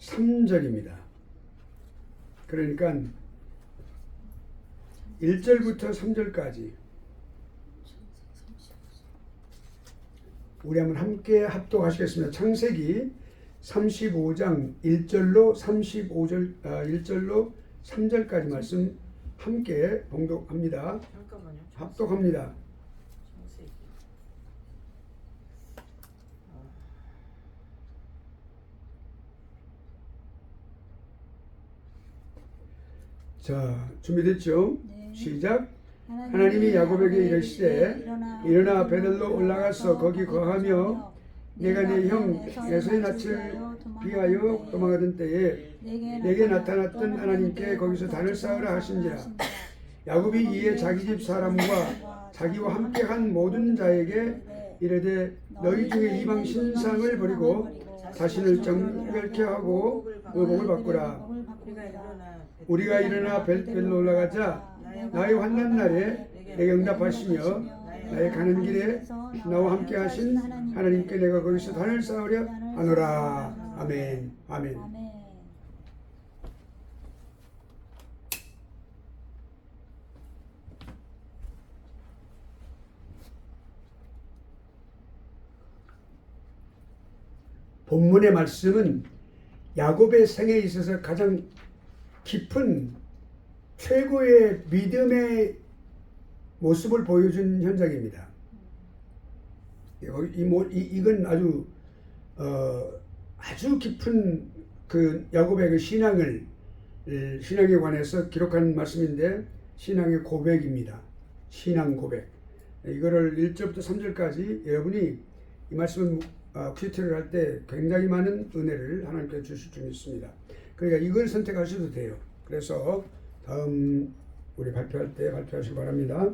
3절입니다. 그러니까 1절부터 3절까지 우리 한번 함께 합독하시겠습니다. 창세기 35장 1절로 1절로 3절까지 말씀 함께 봉독합니다. 잠깐만요. 합독합니다. 창세기. 자, 준비됐죠? 네. 시작. 하나님이 야곱에게 이르시되 일어나 베들로 올라가서 거기 거하며 내가 네 형 에서의 낯을 피하여 도망하던 때에 내게 나타났던 하나님께 거기서 단을 쌓으라 하신지라. 야곱이 이에 자기 집 사람과 자기와 함께한 모든 자에게 이르되 너희 중에 이방 신상을 버리고 자신을 정결케 하고 의복을 바꾸라. 우리가 일어나 벨로 올라가자 나의 환난 날에 내게 응답하시며 나의 가는 길에 나와 함께 하신 하나님께 내가 거기서 단을 쌓으려 하노라. 아멘. 아멘. 본문의 말씀은 야곱의 생에 있어서 가장 깊은 최고의 믿음의 모습을 보여준 현장입니다. 이건 아주 깊은 그 야곱의 그 신앙에 관해서 기록한 말씀인데 신앙의 고백입니다. 신앙 고백. 이거를 1절부터 3절까지 여러분이 이 말씀을 큐티를 할 때 굉장히 많은 은혜를 하나님께 주실 줄 믿습니다. 그러니까 이걸 선택하셔도 돼요. 그래서 다음 우리 발표할 때 발표하시기 바랍니다.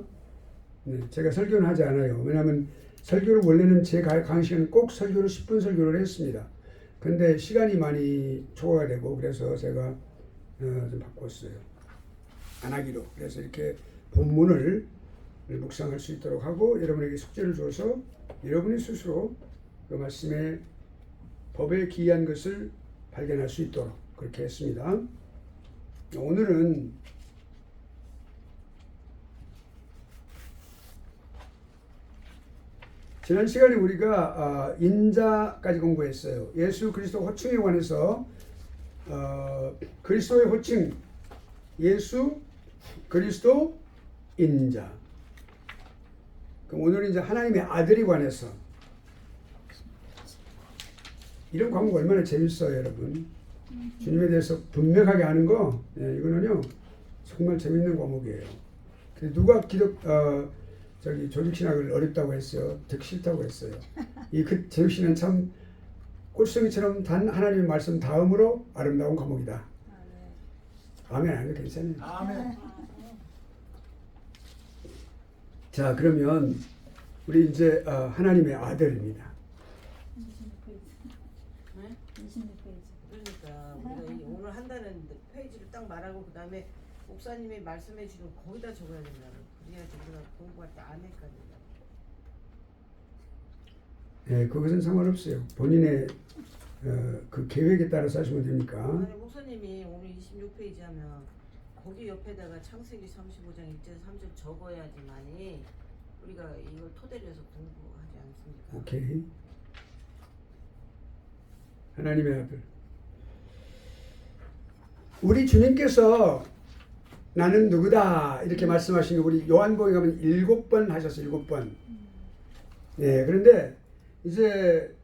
네, 제가 설교는 하지 않아요. 왜냐하면 설교를 원래는 제 강의 시간은 꼭 설교를 10분 설교를 했습니다. 근데 시간이 많이 초과가 되고 그래서 제가 좀 바꿨어요. 안 하기로. 그래서 이렇게 본문을 묵상할 수 있도록 하고 여러분에게 숙제를 줘서 여러분이 스스로 그 말씀의 법에 기이한 것을 발견할 수 있도록 그렇게 했습니다. 오늘은 지난 시간에 우리가 인자까지 공부했어요. 예수 그리스도 호칭에 관해서 그리스도의 호칭 예수 그리스도 인자. 그럼 오늘은 이제 하나님의 아들에 관해서 이런 과목 얼마나 재밌어요, 여러분. 주님에 대해서 분명하게 아는 거, 이거는요 정말 재밌는 과목이에요. 누가 조직신학을 어렵다고 했어요. 듣기 싫다고 했어요. 이 조직신은 참 꼴송이처럼 단 하나님의 말씀 다음으로 아름다운 과목이다. 아멘. 아멘. 괜찮아요. 아멘. 자, 그러면 우리 이제 하나님의 아들입니다. 그러니까 우리가 오늘 한다는 페이지를 딱 말하고 그 다음에 목사님이 말씀해 주는 거기다 적어야 된다는. 그래야지 우리가 공부할 때 안 헷갈린다. 네, 그것은 상관없어요. 본인의 그 계획에 따라서 하시면 되니까. 아니, 목사님이 오늘 26페이지 하면 거기 옆에다가 창세기 35장 1절 3절 적어야지만이 우리가 이걸 토대로 해서 공부하지 않습니까? 오케이. 하나님의 아들. 우리 주님께서 나는 누구다 이렇게 말씀하신 거 우리 요한복음에 가면 7번 하셨어요. 7번. 네, 그런데 이제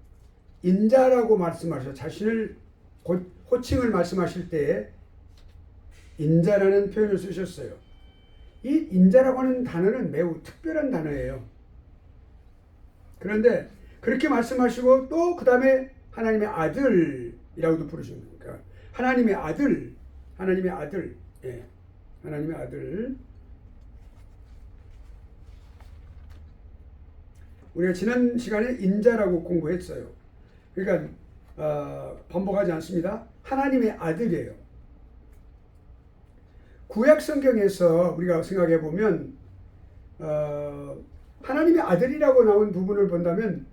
인자라고 말씀하셔 자신을 호칭을 말씀하실 때 인자라는 표현을 쓰셨어요. 이 인자라고 하는 단어는 매우 특별한 단어예요. 그런데 그렇게 말씀하시고 또 그 다음에 하나님의 아들이라고도 부르시는 거니까 하나님의 아들, 예, 하나님의 아들. 우리가 지난 시간에 인자라고 공부했어요. 그러니까 반복하지 않습니다. 하나님의 아들이에요. 구약 성경에서 우리가 생각해 보면 하나님의 아들이라고 나온 부분을 본다면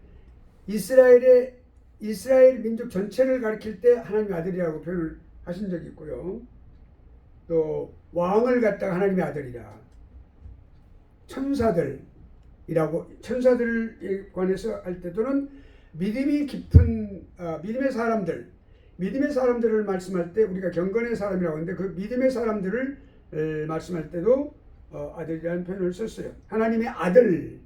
이스라엘의 이스라엘 민족 전체를 가리킬 때 하나님의 아들이라고 표현을 하신 적이 있고요. 또 왕을 갖다가 하나님의 아들이라, 천사들에 관해서 할 때, 또는 믿음이 깊은 믿음의 사람들을 말씀할 때 우리가 경건의 사람이라고 하는데, 그 믿음의 사람들을 말씀할 때도 아들이라는 표현을 썼어요. 하나님의 아들들,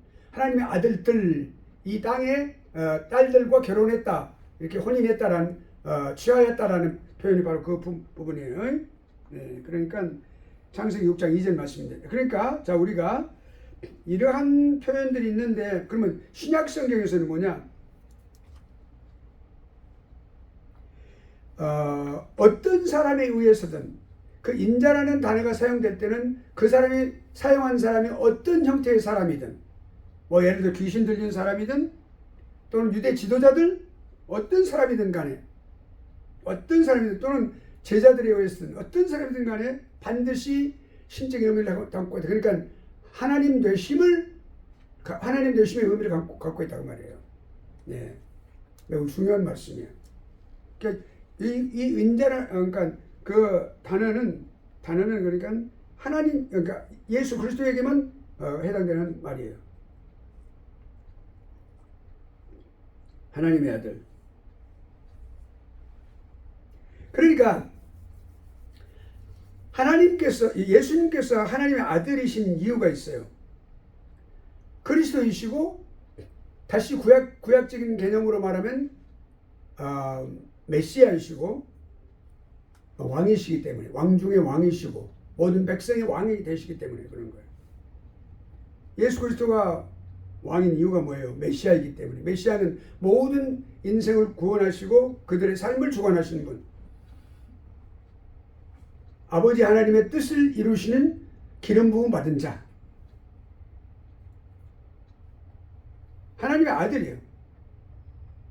이 땅의 딸들과 결혼했다, 이렇게 혼인했다라는, 취하였다라는 표현이 바로 그 부분이에요. 그러니까 창세기 6장 2절 말씀입니다. 그러니까 자, 우리가 이러한 표현들이 있는데, 그러면 신약 성경에서는 뭐냐? 어떤 사람에 의해서든 그 인자라는 단어가 사용될 때는 그 사람이 사용한 사람이 어떤 형태의 사람이든, 뭐 예를 들어 귀신 들린 사람이든 또는 유대 지도자들 어떤 사람이든 간에, 또는 제자들에 의해서든 어떤 사람이든 간에 반드시 신적인 의미를 담고 있다. 그러니까 하나님 되심의 의미를 갖고 있다고 말이에요. 네, 매우 중요한 말씀이에요. 그러니까 이 인자라, 그러니까 그 단어는 그러니까 하나님, 그러니까 예수 그리스도에게만 해당되는 말이에요. 하나님의 아들. 그러니까 예수님께서 하나님의 아들이신 이유가 있어요. 그리스도이시고, 다시 구약적인 개념으로 말하면 메시아이시고 왕이시기 때문에, 왕 중의 왕이시고 모든 백성의 왕이 되시기 때문에 그런 거예요. 예수 그리스도가 왕인 이유가 뭐예요? 메시아이기 때문에. 메시아는 모든 인생을 구원하시고 그들의 삶을 주관하시는 분, 아버지 하나님의 뜻을 이루시는 기름 부음 받은 자, 하나님의 아들이에요.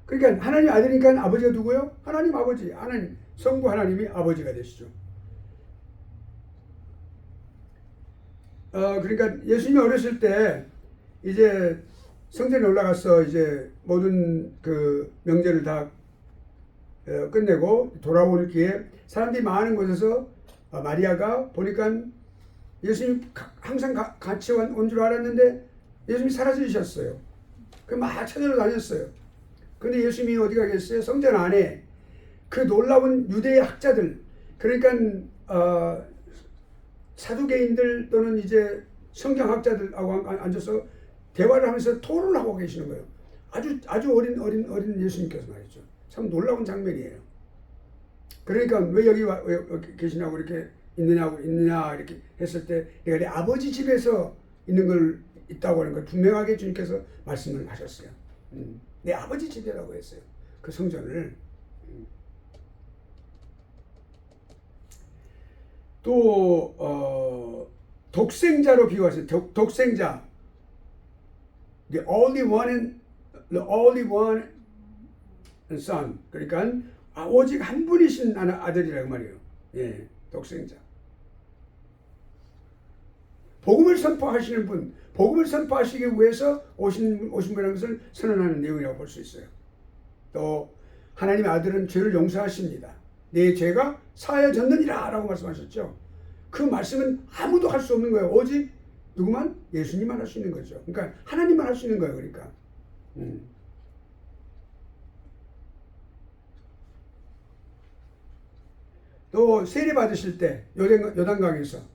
그러니까 하나님의 아들이니까 아버지가 누구요? 하나님 아버지, 하나님 성부 하나님이 아버지가 되시죠. 그러니까 예수님이 어렸을 때 이제 성전에 올라가서 이제 모든 그 명절을 다 끝내고 돌아올 기에 사람들이 많은 곳에서 마리아가 보니까 예수님 항상 같이 온 줄 알았는데 예수님이 사라지셨어요. 그 막 찾으러 다녔어요. 근데 예수님이 어디 가겠어요? 성전 안에 그 놀라운 유대의 학자들, 그러니까 사두개인들 또는 이제 성경학자들하고 앉아서 대화를 하면서 토론을 하고 계시는 거예요. 아주 어린 예수님께서 말이죠. 참 놀라운 장면이에요. 그러니까 왜 여기 계시냐고 이렇게 있느냐 이렇게 했을 때, 내가 내 아버지 집에서 있다고 하는 걸 분명하게 주님께서 말씀을 하셨어요. 내 아버지 집이라고 했어요. 그 성전을. 또 독생자로 비유하세요. 독생자, the only one son. 그러니까 오직 한 분이신 아들이라고 말이에요. 예, 독생자. 복음을 선포하시는 분, 복음을 선포하시기 위해서 오신 분이라는 것을 선언하는 내용이라고 볼 수 있어요. 또 하나님의 아들은 죄를 용서하십니다. 내 죄가 사하여졌느니라 라고 말씀하셨죠. 그 말씀은 아무도 할 수 없는 거예요. 오직 누구만? 예수님만 할 수 있는 거죠. 그러니까 하나님만 할 수 있는 거예요. 그러니까 또 세례 받으실 때 요단강에서,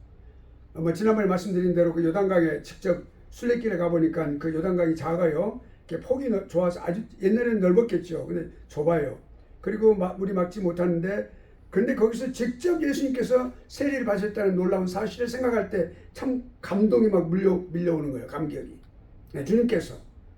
지난번에 말씀드린 대로 그 요단강에 직접 순례길에 가보니까 그 요단강이 작아요. 이렇게 폭이 좋아서, 아주 옛날에는 넓었겠죠. 근데 좁아요. 그리고 물이 막지 못하는데, 근데 거기서 직접 예수님께서 세례를 받으셨다는 놀라운 사실을 생각할 때 참 감동이 막 밀려오는 거예요. 감격이. 네, 주님께서.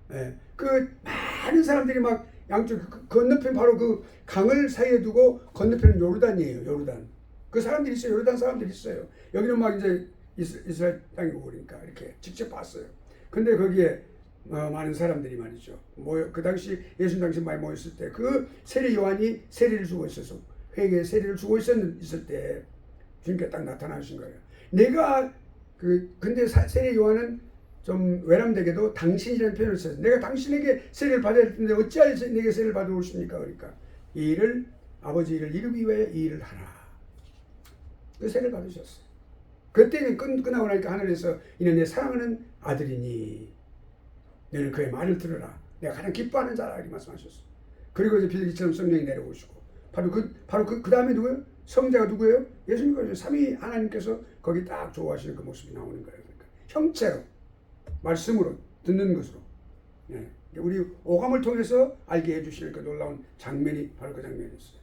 네, 그 많은 사람들이 막 양쪽 건너편, 바로 그 강을 사이에 두고 건너편은 요르단이에요. 요르단. 그 사람들이 있어요. 요르단 사람들이 있어요. 여기는 막 이제 이스라엘 땅이고 그러니까 이렇게 직접 봤어요. 근데 거기에 많은 사람들이 말이죠. 그 당시 예수님 당시 많이 모였을 때 그 세례 요한이 세례를 주고 있어서, 회개의 세례를 주고 있을 때 주님께 딱 나타나신 거예요. 내가 근데 세례 요한은 좀 외람되게도 당신이라는 표현을 써요. 내가 당신에게 세례를 받아야 할 텐데 어찌하여 내게 세례를 받아오십니까? 그러니까 이 일을 아버지 일을 이루기 위하여 이 일을 하라. 그 세례를 받으셨어요. 그때는 끝나고 나니까 하늘에서 이는 내 사랑하는 아들이니 너는 그의 말을 들으라. 내가 가장 기뻐하는 자라 이렇게 말씀하셨어요. 그리고 이제 비둘기처럼 성령이 내려오시고 바로 그 다음에 누구예요? 성자가 누구예요? 예수님께서 삼위 하나님께서 거기 딱 좋아하시는 그 모습이 나오는 거예요. 그러니까 형체로 말씀으로 듣는 것으로 우리 오감을 통해서 알게 해주시는 그 놀라운 장면이 바로 그 장면이었어요.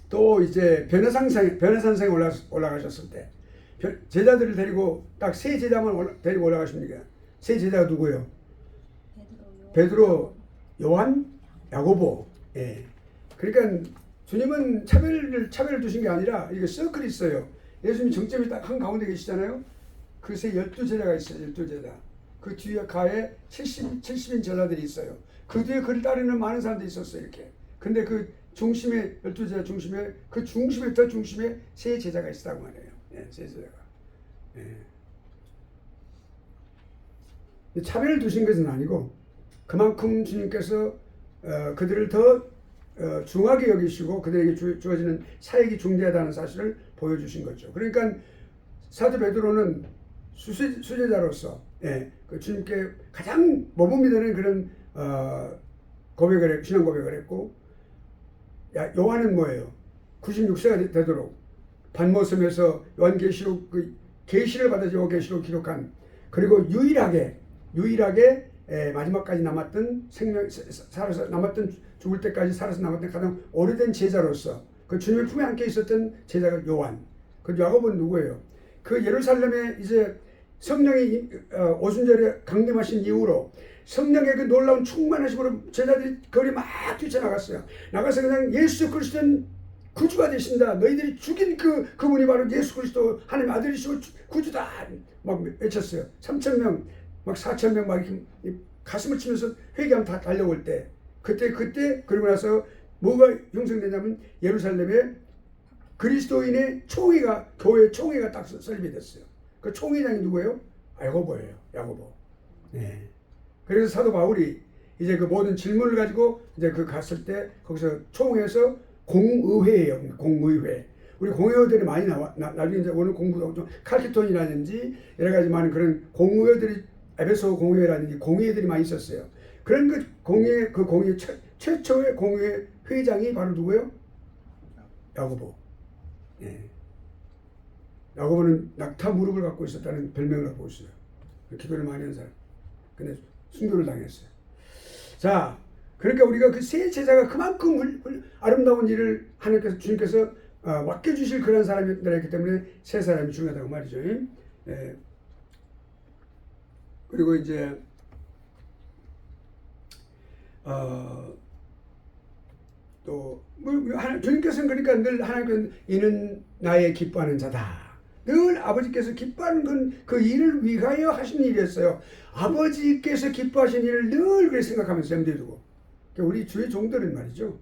또 이제 변화산성에 올라가셨을 때 제자들을 데리고 딱 세 제자만 데리고 올라가십니다. 세 제자가 누구예요? 베드로, 요한, 야고보. 예. 그러니까 주님은 차별을 두신 게 아니라 이게 서클이 있어요. 예수님 정점이 딱 한가운데 계시잖아요. 그 세 12제자가 있어요. 12제자. 그 뒤에 가에 70인 제자들이 있어요. 그 뒤에 그를 따르는 많은 사람들이 있었어요. 이렇게. 근데 그 중심에 12제자 중심에 그 중심에 더 중심에 세 제자가 있었다고 말해요. 예, 세 제자가. 예. 차별을 두신 것은 아니고 그만큼 주님께서 그들을 더 중하게 여기시고 그들에게 주어지는 사역이 중대하다는 사실을 보여주신 거죠. 그러니까 사도 베드로는 수제자로서 그 주님께 가장 모범이 되는 그런 신앙 고백을 했고, 요한은 뭐예요? 96세가 되도록 반모섬에서 요한계시록 그 계시를 받아서 요한계시록 기록한, 그리고 유일하게 마지막까지 남았던 살아서 남았던 죽을 때까지 살아서 남았던 가장 오래된 제자로서 그 주님의 품에 안겨 있었던 제자가 요한. 그 야고보는 누구예요? 그 예루살렘에 이제 성령이 오순절에 강림하신 이후로 성령의 그 놀라운 충만하심으로 제자들이 거리 막 뛰쳐나갔어요. 나가서 그냥 예수 그리스도는 구주가 되신다. 너희들이 죽인 그분이 바로 예수 그리스도 하나님의 아들이시고 구주다. 막 외쳤어요. 3,000명, 막 4,000명 막 이렇게 가슴을 치면서 회개하면 다 달려올 때. 그때 그리고 나서 뭐가 형성되냐면 예루살렘에 그리스도인의 총회가, 교회 총회가 딱 설립이 됐어요. 그 총회장이 누구예요? 야고보예요. 야고보. 네. 그래서 사도 바울이 이제 그 모든 질문을 가지고 이제 그 갔을 때 거기서 총회에서 공의회예요. 공의회. 우리 공회들이 많이 나중에 이제 오늘 공부도 좀 칼키톤이라든지 여러 가지 많은 그런 공회들이 에베소 공회라든지 공회들이 많이 있었어요. 그런 그 공회 최초의 공회 회장이 바로 누구예요? 야고보. 예. 야고보는 낙타 무릎을 갖고 있었다는 별명을 갖고 있어요. 기도를 많이 한 사람. 근데 순교를 당했어요. 자, 그러니까 우리가 그 세 제자가 그만큼 아름다운 일을 주님께서 맡겨주실 그런 사람들이기 때문에 세 사람이 중요하다고 말이죠. 예. 그리고 이제 또 주님께서는 그러니까 늘 하나님께서 이는 나의 기뻐하는 자다. 늘 아버지께서 기뻐하는 건 그 일을 위하여 하신 일이었어요. 아버지께서 기뻐하신 일을 늘 그렇게 생각하면서 염두에 두고, 우리 주의 종들은 말이죠,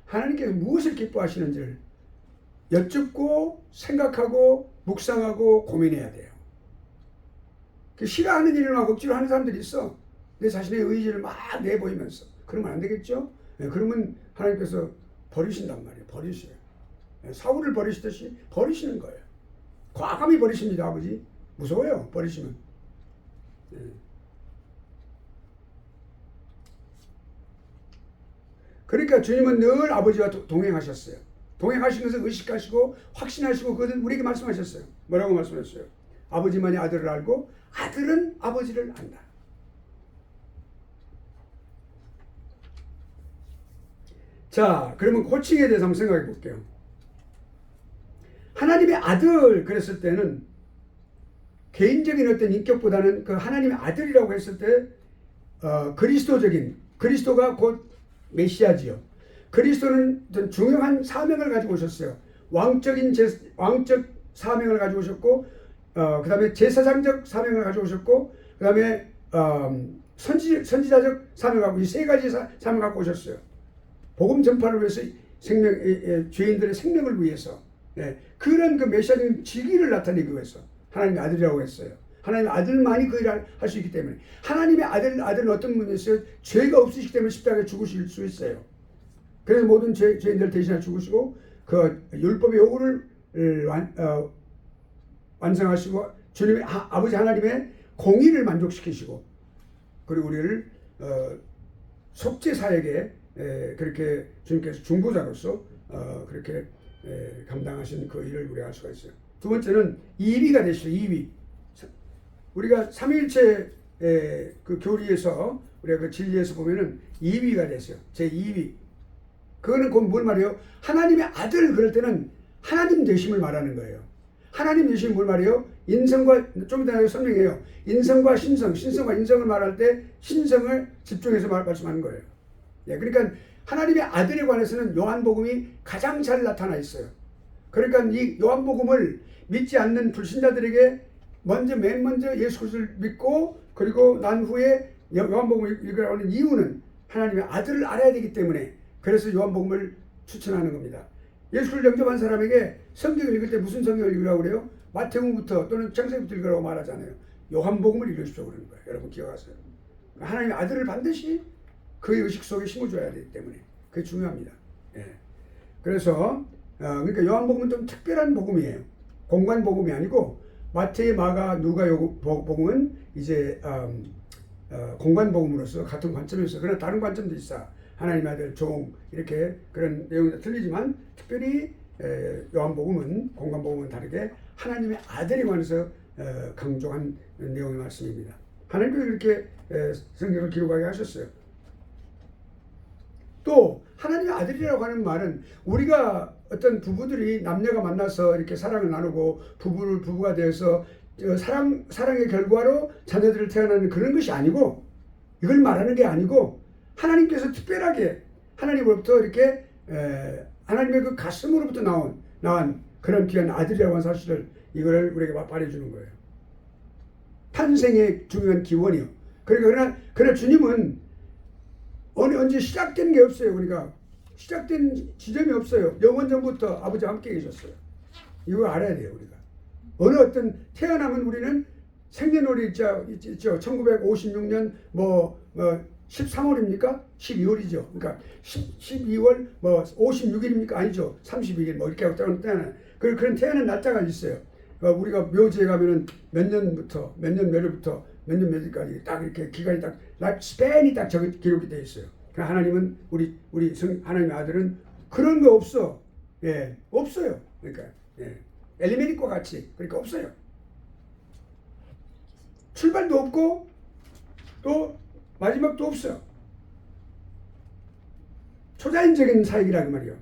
하나님께서 무엇을 기뻐하시는지를 여쭙고 생각하고 묵상하고 고민해야 돼요. 싫어하는 일을 막 억지로 하는 사람들이 있어. 내 자신의 의지를 막 내보이면서. 그러면 안 되겠죠? 그러면 하나님께서 버리신단 말이에요. 버리셔요. 사울을 버리시듯이 버리시는 거예요. 과감히 버리십니다. 아버지. 무서워요. 버리시면. 그러니까 주님은 늘 아버지와 동행하셨어요. 동행하신 것을 의식하시고 확신하시고 그것은 우리에게 말씀하셨어요. 뭐라고 말씀하셨어요? 아버지만이 아들을 알고 아들은 아버지를 안다. 자, 그러면 호칭에 대해서 한번 생각해 볼게요. 하나님의 아들 그랬을 때는 개인적인 어떤 인격보다는 그 하나님의 아들이라고 했을 때 그리스도가 곧 메시아지요. 그리스도는 중요한 사명을 가지고 오셨어요. 왕적 사명을 가지고 오셨고, 그 다음에 제사장적 사명을 가지고 오셨고, 그 다음에 선지자적 사명을 갖고, 이 세 가지 사명을 갖고 오셨어요. 복음 전파를 위해서 죄인들의 생명을 위해서 그런 그 메시아적인 직위를 나타내기 위해서 하나님의 아들이라고 했어요. 하나님의 아들만이 그 일을 할 수 있기 때문에. 하나님의 아들은 어떤 분이었어요? 죄가 없으시기 때문에 십자가에 죽으실 수 있어요. 그래서 모든 죄인들 대신하여 죽으시고 그 율법의 요구를 완성하시고 주님의 아버지 하나님의 공의를 만족시키시고 그리고 우리를 속죄사에게 그렇게 주님께서 중보자로서 그렇게 감당하신 그 일을 우리가 알 수가 있어요. 두 번째는 2위가 되시죠. 2위. 우리가 삼위일체 그 교리에서 우리가 그 진리에서 보면은 2위가 됐어요. 제 2위. 그거는 곧 뭘 말이에요? 하나님의 아들 그럴 때는 하나님 되심을 말하는 거예요. 하나님 되심이 뭘 말이에요? 인성과 좀 이따 설명해요. 인성과 신성, 신성과 인성을 말할 때 신성을 집중해서 말씀하는 거예요. 그러니까 하나님의 아들에 관해서는 요한복음이 가장 잘 나타나 있어요. 그러니까 이 요한복음을 믿지 않는 불신자들에게 맨 먼저 예수 그리스도를 믿고 그리고 난 후에 요한복음을 읽으라고 하는 이유는 하나님의 아들을 알아야 되기 때문에 그래서 요한복음을 추천하는 겁니다. 예수를 영접한 사람에게 성경을 읽을 때 무슨 성경을 읽으라고 그래요? 마태복음부터 또는 창세기부터 읽으라고 말하잖아요. 요한복음을 읽으십시오 그러는 거예요. 여러분 기억하세요. 하나님의 아들을 반드시 그 의식 속에 심어줘야 되기 때문에 그게 중요합니다. 그래서 그러니까 요한복음은 좀 특별한 복음이에요. 공간 복음이 아니고 마태, 마가, 누가 복음은 이제 공간 복음으로서 같은 관점에서 그러나 다른 관점도 있어. 하나님의 아들, 종 이렇게 그런 내용이 틀리지만 특별히 요한복음은 공간 복음은 다르게 하나님의 아들에 관해서 강조한 내용의 말씀입니다. 하나님께서 그렇게 성경을 기록하게 하셨어요. 또 하나님의 아들이라고 하는 말은 우리가 어떤 남녀가 만나서 이렇게 사랑을 나누고 부부가 되어서 사랑의 결과로 자녀들을 태어나는 그런 것이 아니고 이걸 말하는 게 아니고 하나님께서 특별하게 하나님으로부터 이렇게 하나님의 그 가슴으로부터 나온 그런 귀한 아들이라고 하는 사실을 이거를 우리에게 말해주는 거예요. 탄생의 중요한 기원이요. 그러나 주님은 언제 시작된 게 없어요. 그러니까 시작된 지점이 없어요. 영원전부터 아버지와 함께 계셨어요. 이거 알아야 돼요. 우리가 어느 어떤 태어나면 우리는 생년월일 있죠. 1956년 13월입니까? 12월이죠. 그러니까 12월 56일입니까? 아니죠. 32일 이렇게 하고 태어나요. 그런 태어난 날짜가 있어요. 우리가 묘지에 가면은 몇 년부터 몇 월부터 몇 년 몇 일까지 딱 이렇게 기간이 딱 라이프 스팬이 딱 기록이 되어 있어요. 그러니까 하나님은 하나님의 아들은 그런 거 없어. 없어요. 그러니까 엘리메릭과 같이 그러니까 없어요. 출발도 없고 또 마지막도 없어요. 초자연적인 사역이라고 말이요.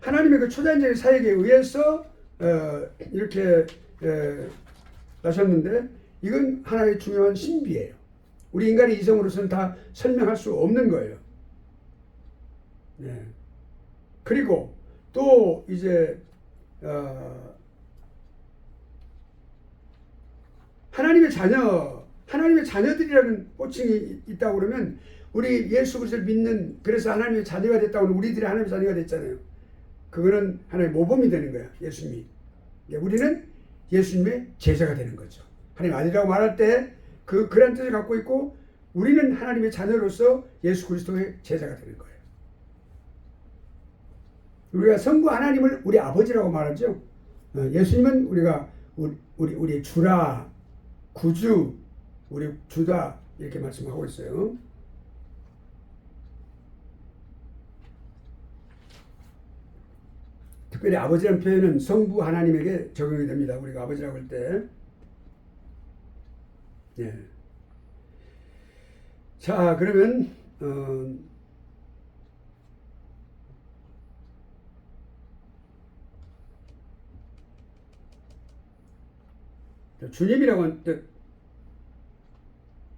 하나님의 그 초자연적인 사역에 의해서 이렇게 나셨는데 이건 하나의 중요한 신비예요. 우리 인간의 이성으로서는 다 설명할 수 없는 거예요. 그리고 또 이제 하나님의 자녀들이라는 호칭이 있다고 그러면 우리 예수 그리스도를 믿는 그래서 하나님의 자녀가 됐다고 하면 우리들이 하나님의 자녀가 됐잖아요. 그거는 하나의 모범이 되는 거야. 예수님이. 우리는 예수님의 제자가 되는 거죠. 하나님 아들이라고 말할 때 그런 뜻을 갖고 있고 우리는 하나님의 자녀로서 예수 그리스도의 제자가 되는 거예요. 우리가 성부 하나님을 우리 아버지라고 말하죠. 예수님은 우리의 주라, 구주, 우리 주다 이렇게 말씀하고 있어요. 특별히 아버지라는 표현은 성부 하나님에게 적용이 됩니다. 우리가 아버지라고 할 때. 자, 그러면 주님이라고 하는 뜻,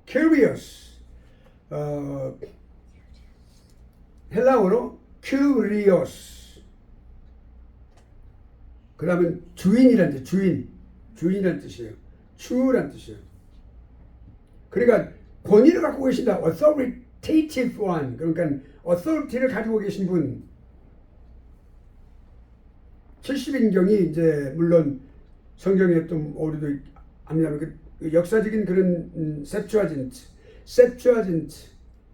kyrios, 헬라어로 kyrios. 그 다음에 주인이라는 뜻, 주인이라는 뜻이에요. 주라는 뜻이에요. 그러니까 권위를 갖고 계신다. authoritative one. 그러니까 authority를 가지고 계신 분. 70인경이 이제 물론 성경에 좀 오류도 합니다만 그 역사적인 그런 셉추아진트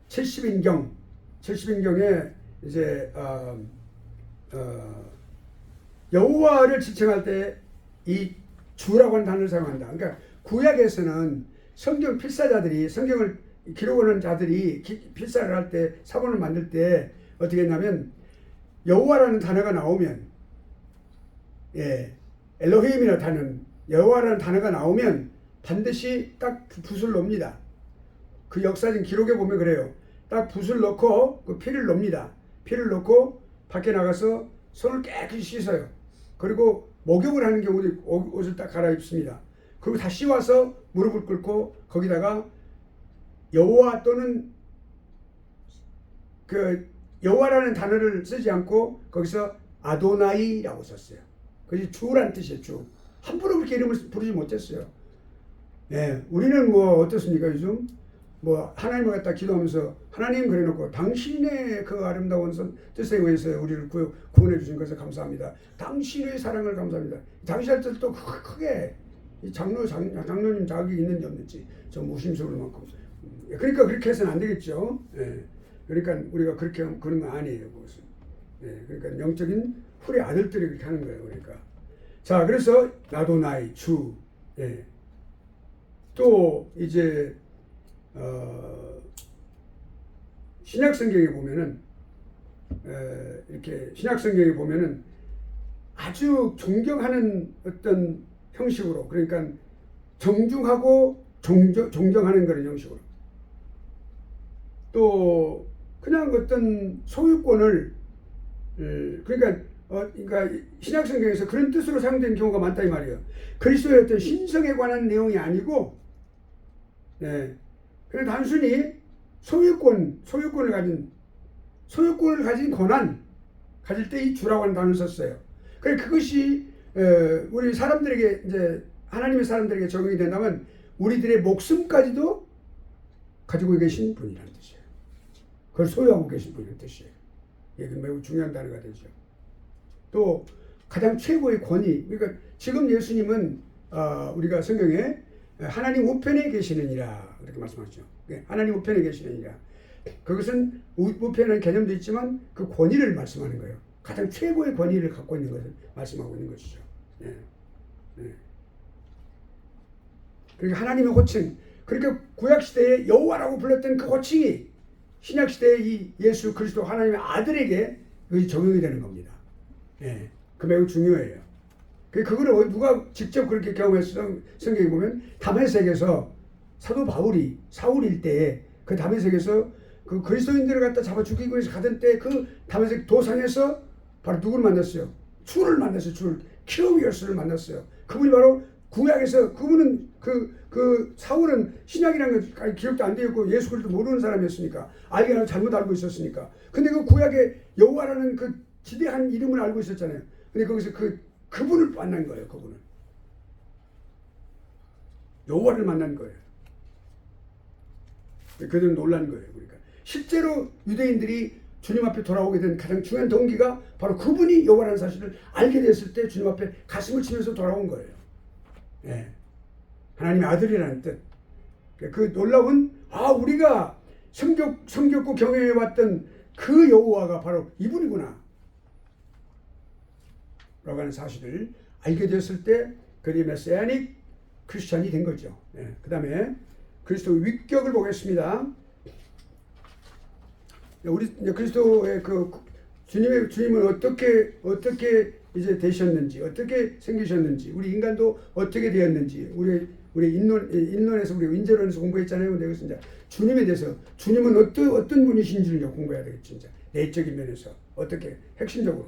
70인경에 이제 여호와를 지칭할 때 이 주라고 하는 단어를 사용한다. 그러니까 구약에서는 성경 필사자들이 성경을 기록하는 자들이 필사를 할 때 사본을 만들 때 어떻게 했냐면 여호와라는 단어가 나오면 엘로힘이라는 단어 여호와라는 단어가 나오면 반드시 딱 붓을 놓습니다. 그 역사적인 기록에 보면 그래요. 딱 붓을 넣고 그 피를 놓습니다. 피를 넣고 밖에 나가서 손을 깨끗이 씻어요. 그리고 목욕을 하는 경우도 옷을 딱 갈아입습니다. 그리고 다시 와서 무릎을 꿇고 거기다가 여호와 또는 그 여호와라는 단어를 쓰지 않고 거기서 아도나이라고 썼어요. 그것이 주란 뜻이에요. 주. 함부로 그렇게 이름을 부르지 못했어요. 우리는 뭐 어떻습니까 요즘? 뭐 하나님을 갖다 기도하면서 하나님 그래놓고 당신의 그 아름다운 뜻에 의해서 우리를 구원해 주신 것을 감사합니다. 당신의 사랑을 감사합니다. 당신 할 때 또 크게 장로님 자격이 있는지 없는지 좀 무심스러울만큼. 그러니까 그렇게 해서는 안 되겠죠. 그러니까 우리가 그렇게 그런 거 아니에요. 그것은. 그러니까 영적인 후레 아들들이 그렇게 하는 거예요. 그러니까 자 그래서 나도 나의 주. 또 이제 신약 성경에 보면은 이렇게 신약 성경에 보면은 아주 존경하는 어떤 형식으로 그러니까 정중하고 존경하는 그런 형식으로 또 그냥 어떤 소유권을 그러니까 신약 성경에서 그런 뜻으로 사용된 경우가 많다 이 말이에요. 그리스도의 어떤 신성에 관한 내용이 아니고 그냥 단순히 소유권을 가진 권한 가질 때 이 주라고 하는 단어를 썼어요. 그래 그것이 우리 사람들에게 이제 하나님의 사람들에게 적용이 된다면 우리들의 목숨까지도 가지고 계신 분이라는 뜻이에요. 그걸 소유하고 계신 분이라는 뜻이에요. 이게 매우 중요한 단어가 되죠. 또 가장 최고의 권위. 그러니까 지금 예수님은 우리가 성경에 하나님 우편에 계시느니라 그렇게 말씀하죠. 하나님 우편에 계시느니라. 그것은 우편이라는 개념도 있지만 그 권위를 말씀하는 거예요. 가장 최고의 권위를 갖고 있는 것을 말씀하고 있는 것이죠. 그러니까 하나님의 호칭. 그러니까 구약 시대에 여호와라고 불렀던 그 호칭이 신약 시대의 이 예수 그리스도 하나님의 아들에게 그것이 적용이 되는 겁니다. 그 매우 중요해요. 그거를 누가 직접 그렇게 경험했어? 성경에 보면 다메섹에서 사도 바울이 사울일 때에 그 다메섹에서 그 그리스도인들을 갖다 잡아 죽이기 위해서 가던 때 그 다메섹 도상에서 바로 누구를 만났어요? 주를 만났어요. 주를 키로비어스를 만났어요. 그분이 바로 구약에서 그분은 그 사울은 신약이라는 거 기억도 안 되어 있고 예수 그리스도 모르는 사람이었으니까 알게나 잘못 알고 있었으니까. 근데 그 구약에 여호와라는 그 지대한 이름을 알고 있었잖아요. 근데 거기서 그분을 만난 거예요. 그분을 여호와를 만난 거예요. 그들은 놀란 거예요. 그러니까 실제로 유대인들이 주님 앞에 돌아오게 된 가장 중요한 동기가 바로 그분이 여호와라는 사실을 알게 됐을 때 주님 앞에 가슴을 치면서 돌아온 거예요. 하나님의 아들이라는 뜻. 그 놀라운 우리가 성겼고 경외해왔던 그 여호와가 바로 이분이구나 라고 하는 사실을 알게 되었을 때 그들이 메시아닉 크리스천이 된 거죠. 그 다음에 그리스도의 위격을 보겠습니다. 우리 우리의 그 주님은 어떻게 이제 되셨는지, 어떻게 생기셨는지, 우리 인간도 어떻게 되었는지, 우리 인론에서 우리 인재론에서 공부했잖아요. 근데 여기서 이제 주님에 대해서 주님은 어떤 분이신지를 공부해야 되겠죠. 진짜 내적인 면에서 어떻게 핵심적으로.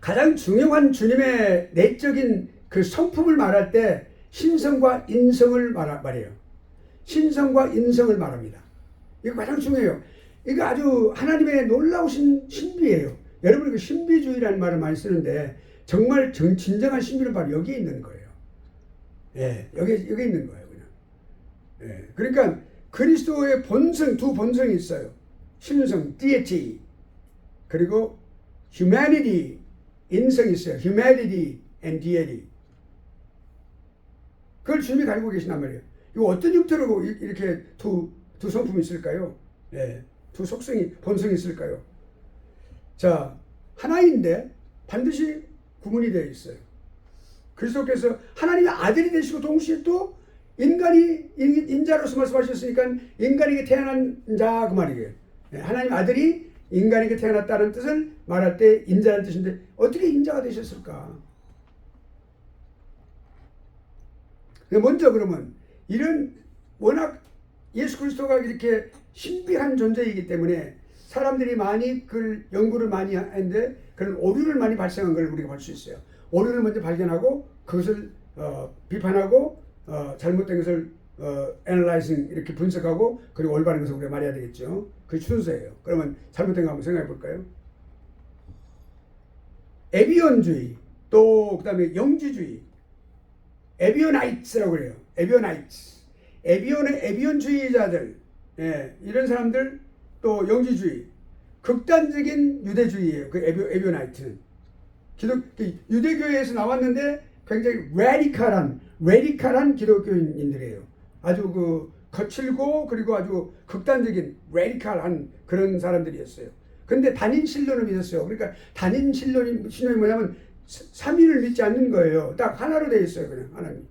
가장 중요한 주님의 내적인 그 성품을 말할 때 신성과 인성을 말해요. 신성과 인성을 말합니다. 이거 가장 중요해요. 이거 아주 하나님의 놀라우신 신비예요. 여러분이 그 신비주의라는 말을 많이 쓰는데 정말 진정한 신비는 바로 여기에 있는 거예요. 여기 있는 거예요. 그냥 예, 그러니까 그리스도의 본성, 두 본성이 있어요. 신성, deity, 그리고 humanity, 인성이 있어요. humanity and deity. 그걸 주님이 가지고 계신단 말이에요. 이거 어떤 형태로 이렇게 두 성품이 있을까요? 예, 두 속성이, 본성이 있을까요? 자, 하나인데 반드시 구분이 되어 있어요. 그리스도께서 하나님의 아들이 되시고 동시에 또 인간이 인자로서 말씀하셨으니까 인간에게 태어난 자 그 말이에요. 예, 하나님의 아들이 인간에게 태어났다는 뜻을 말할 때 인자라는 뜻인데 어떻게 인자가 되셨을까? 먼저 그러면 이런 워낙 예수 그리스도가 이렇게 신비한 존재이기 때문에 사람들이 많이 그 연구를 많이 하는데 그런 오류를 많이 발생한 걸 우리가 볼 수 있어요. 오류를 먼저 발견하고 그것을 비판하고 잘못된 것을 analyzing 이렇게 분석하고 그리고 올바른 것을 우리가 말해야 되겠죠. 그게 순서예요. 그러면 잘못된 거 한번 생각해 볼까요? 에비온주의 또 그다음에 영지주의 에비오나이츠라고 그래요. 에비오나이츠 에비온주의자들 이런 사람들 또 영지주의 극단적인 유대주의예요. 그 에비오나이트는 유대교회에서 나왔는데 굉장히 레디칼한 기독교인들이에요. 아주 그 거칠고 그리고 아주 극단적인 레디칼한 그런 사람들이었어요. 근데 단임 신론을 믿었어요. 그러니까 단임 신론이 뭐냐면 삼위를 믿지 않는 거예요. 딱 하나로 되어 있어요. 그냥 하나님.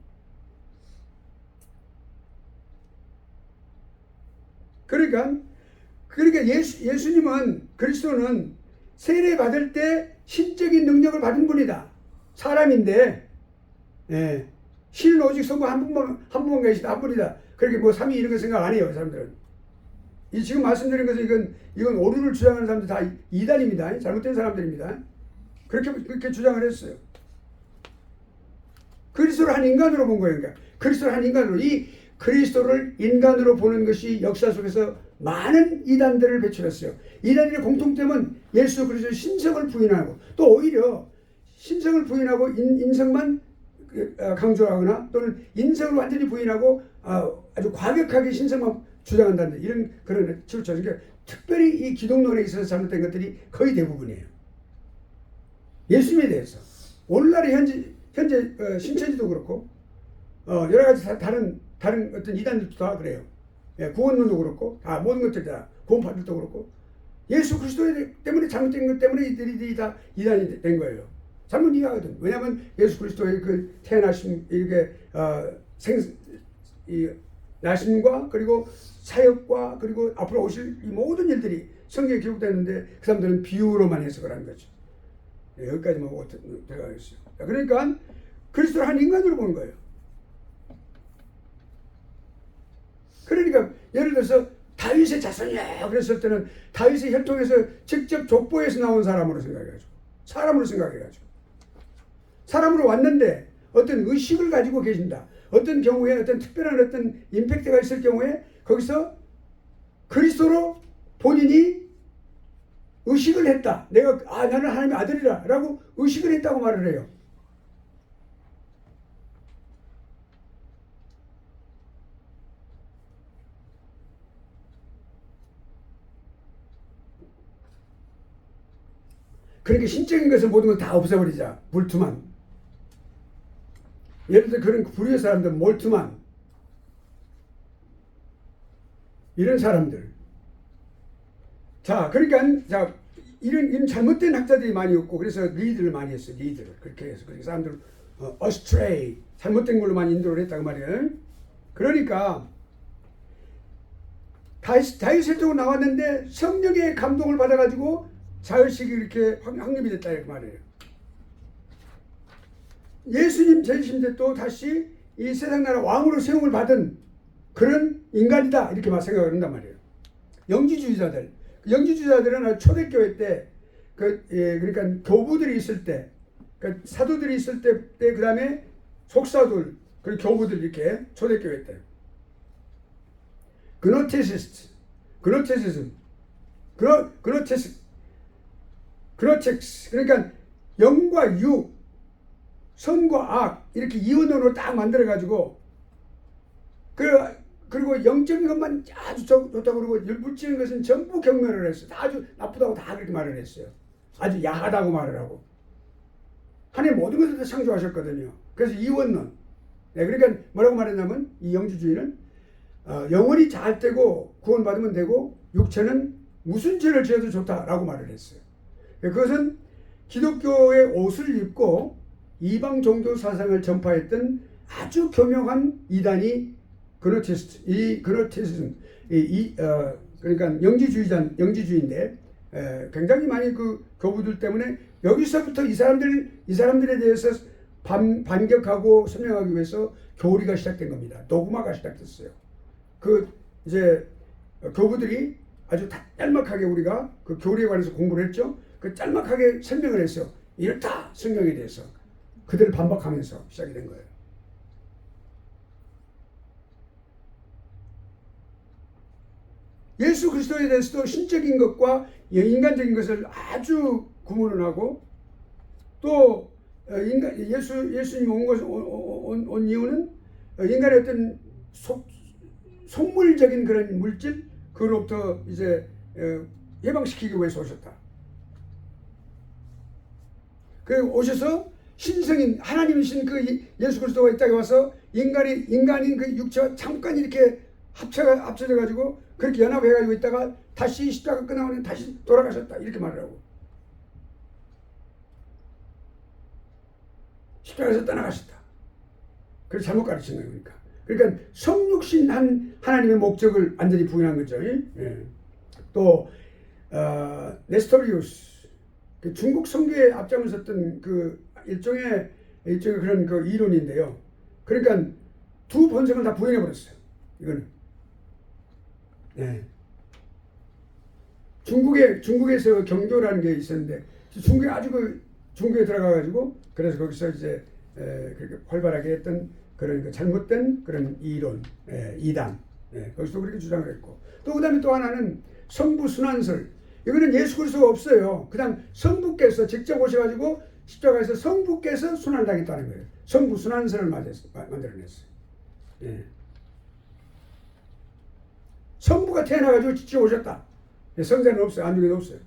그러니까 예수님은 그리스도는 세례 받을 때 신적인 능력을 받은 분이다. 사람인데 신은 오직 성부 한 분만 계시다. 한 분이다. 그렇게 뭐 삼위 이런 거 생각 안 해요. 사람들은. 이 지금 말씀드린 것은 이건 오류를 주장하는 사람들 다 이단입니다. 잘못된 사람들입니다. 그렇게 주장을 했어요. 그리스도를 한 인간으로 본 거예요. 그러니까 그리스도를 한 인간으로 이 그리스도를 인간으로 보는 것이 역사 속에서 많은 이단들을 배출했어요. 이단들의 공통점은 예수 그리스도의 신성을 부인하고 또 오히려 신성을 부인하고 인성만 강조하거나 또는 인성을 완전히 부인하고 아주 과격하게 신성만 주장한다는 이런 그런 치우쳐. 그러니까 특별히 이 기독론에 있어서 잘못된 것들이 거의 대부분이에요. 예수님에 대해서 오늘날의 현재 신천지도 그렇고 여러 가지 다른 어떤 이단들도 다 그래요. 구원론도 그렇고 다 모든 것들 다 구원파들도 그렇고 예수 그리스도 때문에 잘못된 것 때문에 이들이 다 이단이 된 거예요. 잘못 이해하거든. 왜냐하면 예수 그리스도의 그 태어나심 이렇게 나심과 그리고 사역과 그리고 앞으로 오실 이 모든 일들이 성경에 기록되는데 그 사람들은 비유로만 해석을 하는 거죠. 여기까지만 보고 들어가겠어요. 그러니까 그리스도를 한 인간으로 보는 거예요. 그러니까 예를 들어서 다윗의 자손이야 그랬을 때는 다윗의 혈통에서 직접 족보에서 나온 사람으로 생각해가지고 사람으로 왔는데 어떤 의식을 가지고 계신다. 어떤 경우에 어떤 특별한 어떤 임팩트가 있을 경우에 거기서 그리스도로 본인이 의식을 했다. 내가 나는 하나님의 아들이라 라고 의식을 했다고 말을 해요. 그러니까 신적인 것을 모든 걸 다 없애버리자. 물투만. 예를 들어 그런 불의의 사람들, 몰투만. 이런 사람들. 자, 그러니까 이런 잘못된 학자들이 많이 없고 그래서 리드를 많이 했어요. 리드를. 그렇게 해서 그렇게 사람들 어스트레이 잘못된 걸로 많이 인도를 했다고 말이에요. 그러니까 다윗 쪽으로 나왔는데 성령의 감동을 받아가지고 자의식이 이렇게 확립이 됐다 이렇게 말이에요. 예수님 재림 때 또 다시 이 세상 나라 왕으로 세움을 받은 그런 인간이다 이렇게 생각을 한단 말이에요. 영지주의자들은 초대교회 때 그러니까 교부들이 있을 때, 그러니까 사도들이 있을 때 그다음에 속사들 그리고 교부들 이렇게 초대교회 때 그노테시스트, 그노텍스 그러니까 영과 육, 선과 악 이렇게 이원론으로 딱 만들어 가지고 그리고 영적인 것만 아주 좋다고 그러고 물질인 것은 전부 경멸을 했어요. 다 아주 나쁘다고 다 그렇게 말을 했어요. 아주 야하다고 말을 하고. 하나님 모든 것을 다 창조하셨거든요. 그래서 이원론. 네, 그러니까 뭐라고 말했냐면 이 영주주의는 영혼이 잘 되고 구원받으면 되고 육체는 무슨 죄를 지어도 좋다라고 말을 했어요. 그것은 기독교의 옷을 입고 이방 종교 사상을 전파했던 아주 교묘한 이단이 그노티스즘, 그러니까 영지주의인데 굉장히 많이 그 교부들 때문에 여기서부터 이 사람들에 대해서 반격하고 설명하기 위해서 교리가 시작된 겁니다. 도그마가 시작됐어요. 그 이제 교부들이 아주 짤막하게 우리가 그 교리에 관해서 공부를 했죠. 그 짤막하게 설명을 했어요. 이렇다 성경에 대해서 그들을 반박하면서 시작이 된 거예요. 예수 그리스도에 대해서도 신적인 것과 인간적인 것을 아주 구분을 하고 또 예수님이 온 이유는 인간의 어떤 속물적인 그런 물질 그로부터 이제 예방시키기 위해서 오셨다. 그 오셔서 신성인 하나님이신 그 예수 그리스도가 이 땅에 와서 인간인 그 육체와 잠깐 이렇게 합쳐져 가지고 그렇게 연합해 가지고 있다가 다시 십자가 끝나면 다시 돌아가셨다 이렇게 말을 하고 십자가에서 떠나가셨다. 그래서 잘못 가르친 거예요. 그러니까 성육신한 하나님의 목적을 완전히 부인한 거죠. 예. 또 네스토리우스 그 중국 선교에 앞장을 섰던 그 일종의 그런 그 이론인데요. 그러니까 두 본성을 다 부인해 버렸어요. 이거는. 네. 중국에서 경교라는 게 있었는데 중국에 아주 중국에 들어가 가지고 그래서 거기서 이제 그렇게 활발하게 했던 그런 그 잘못된 그런 이론, 이단, 거기서 그렇게 주장을 했고 또 그다음에 또 하나는 성부 순환설. 이거는 예수 그리스도가 없어요. 그냥 성부께서 직접 오셔가지고 십자가에서 성부께서 순환당했다는 거예요. 성부 순환설을 만들어냈어요. 예. 성부가 태어나가지고 직접 오셨다. 성자는 없어요. 안중에는 없어요.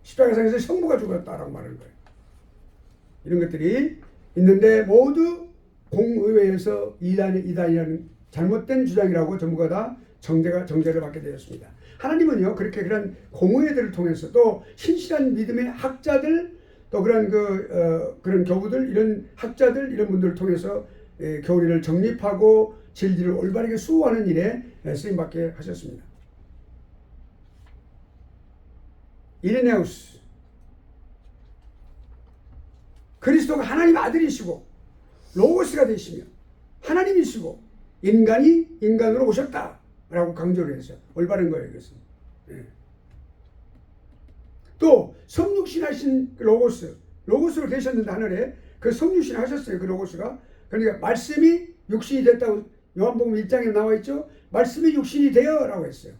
십자가상에서 성부가 죽었다라고 말하는 거예요. 이런 것들이 있는데 모두 공의회에서 이단이라는 잘못된 주장이라고 전부가 다 정죄를 받게 되었습니다. 하나님은요 그렇게 그런 공의회들을 통해서 또 신실한 믿음의 학자들 또 그런 교부들 이런 학자들 이런 분들을 통해서 교리를 정립하고 진리를 올바르게 수호하는 일에 쓰임받게 하셨습니다. 이레네우스 그리스도가 하나님 아들이시고 로고스가 되시며 하나님이시고 인간이 인간으로 오셨다라고 강조를 했어요. 올바른 거예요. 이것은. 예. 또 성육신하신 로고스로 되셨는데 하늘에 그 성육신 하셨어요. 그 로고스가. 그러니까 말씀이 육신이 됐다고 요한복음 1장에 나와 있죠. 말씀이 육신이 되어라고 했어요.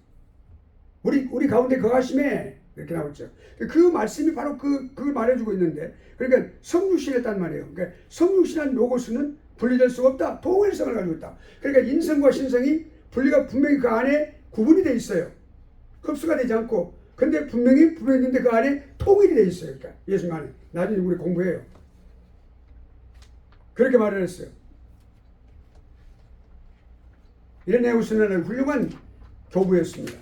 우리 가운데 거하심에 이렇게 나왔죠. 그 말씀이 바로 그걸 말해주고 있는데 그러니까 성육신했단 말이에요. 그러니까 성육신한 로고스는 분리될 수가 없다. 통일성을 가지고 있다. 그러니까 인성과 신성이 분리가 분명히 그 안에 구분이 돼 있어요. 흡수가 되지 않고 근데 분명히 있는데 그 안에 통일이 돼 있어요. 그러니까 예수님 안에. 나중에 우리 공부해요. 그렇게 말을 했어요. 이레네우스는 훌륭한 교부였습니다.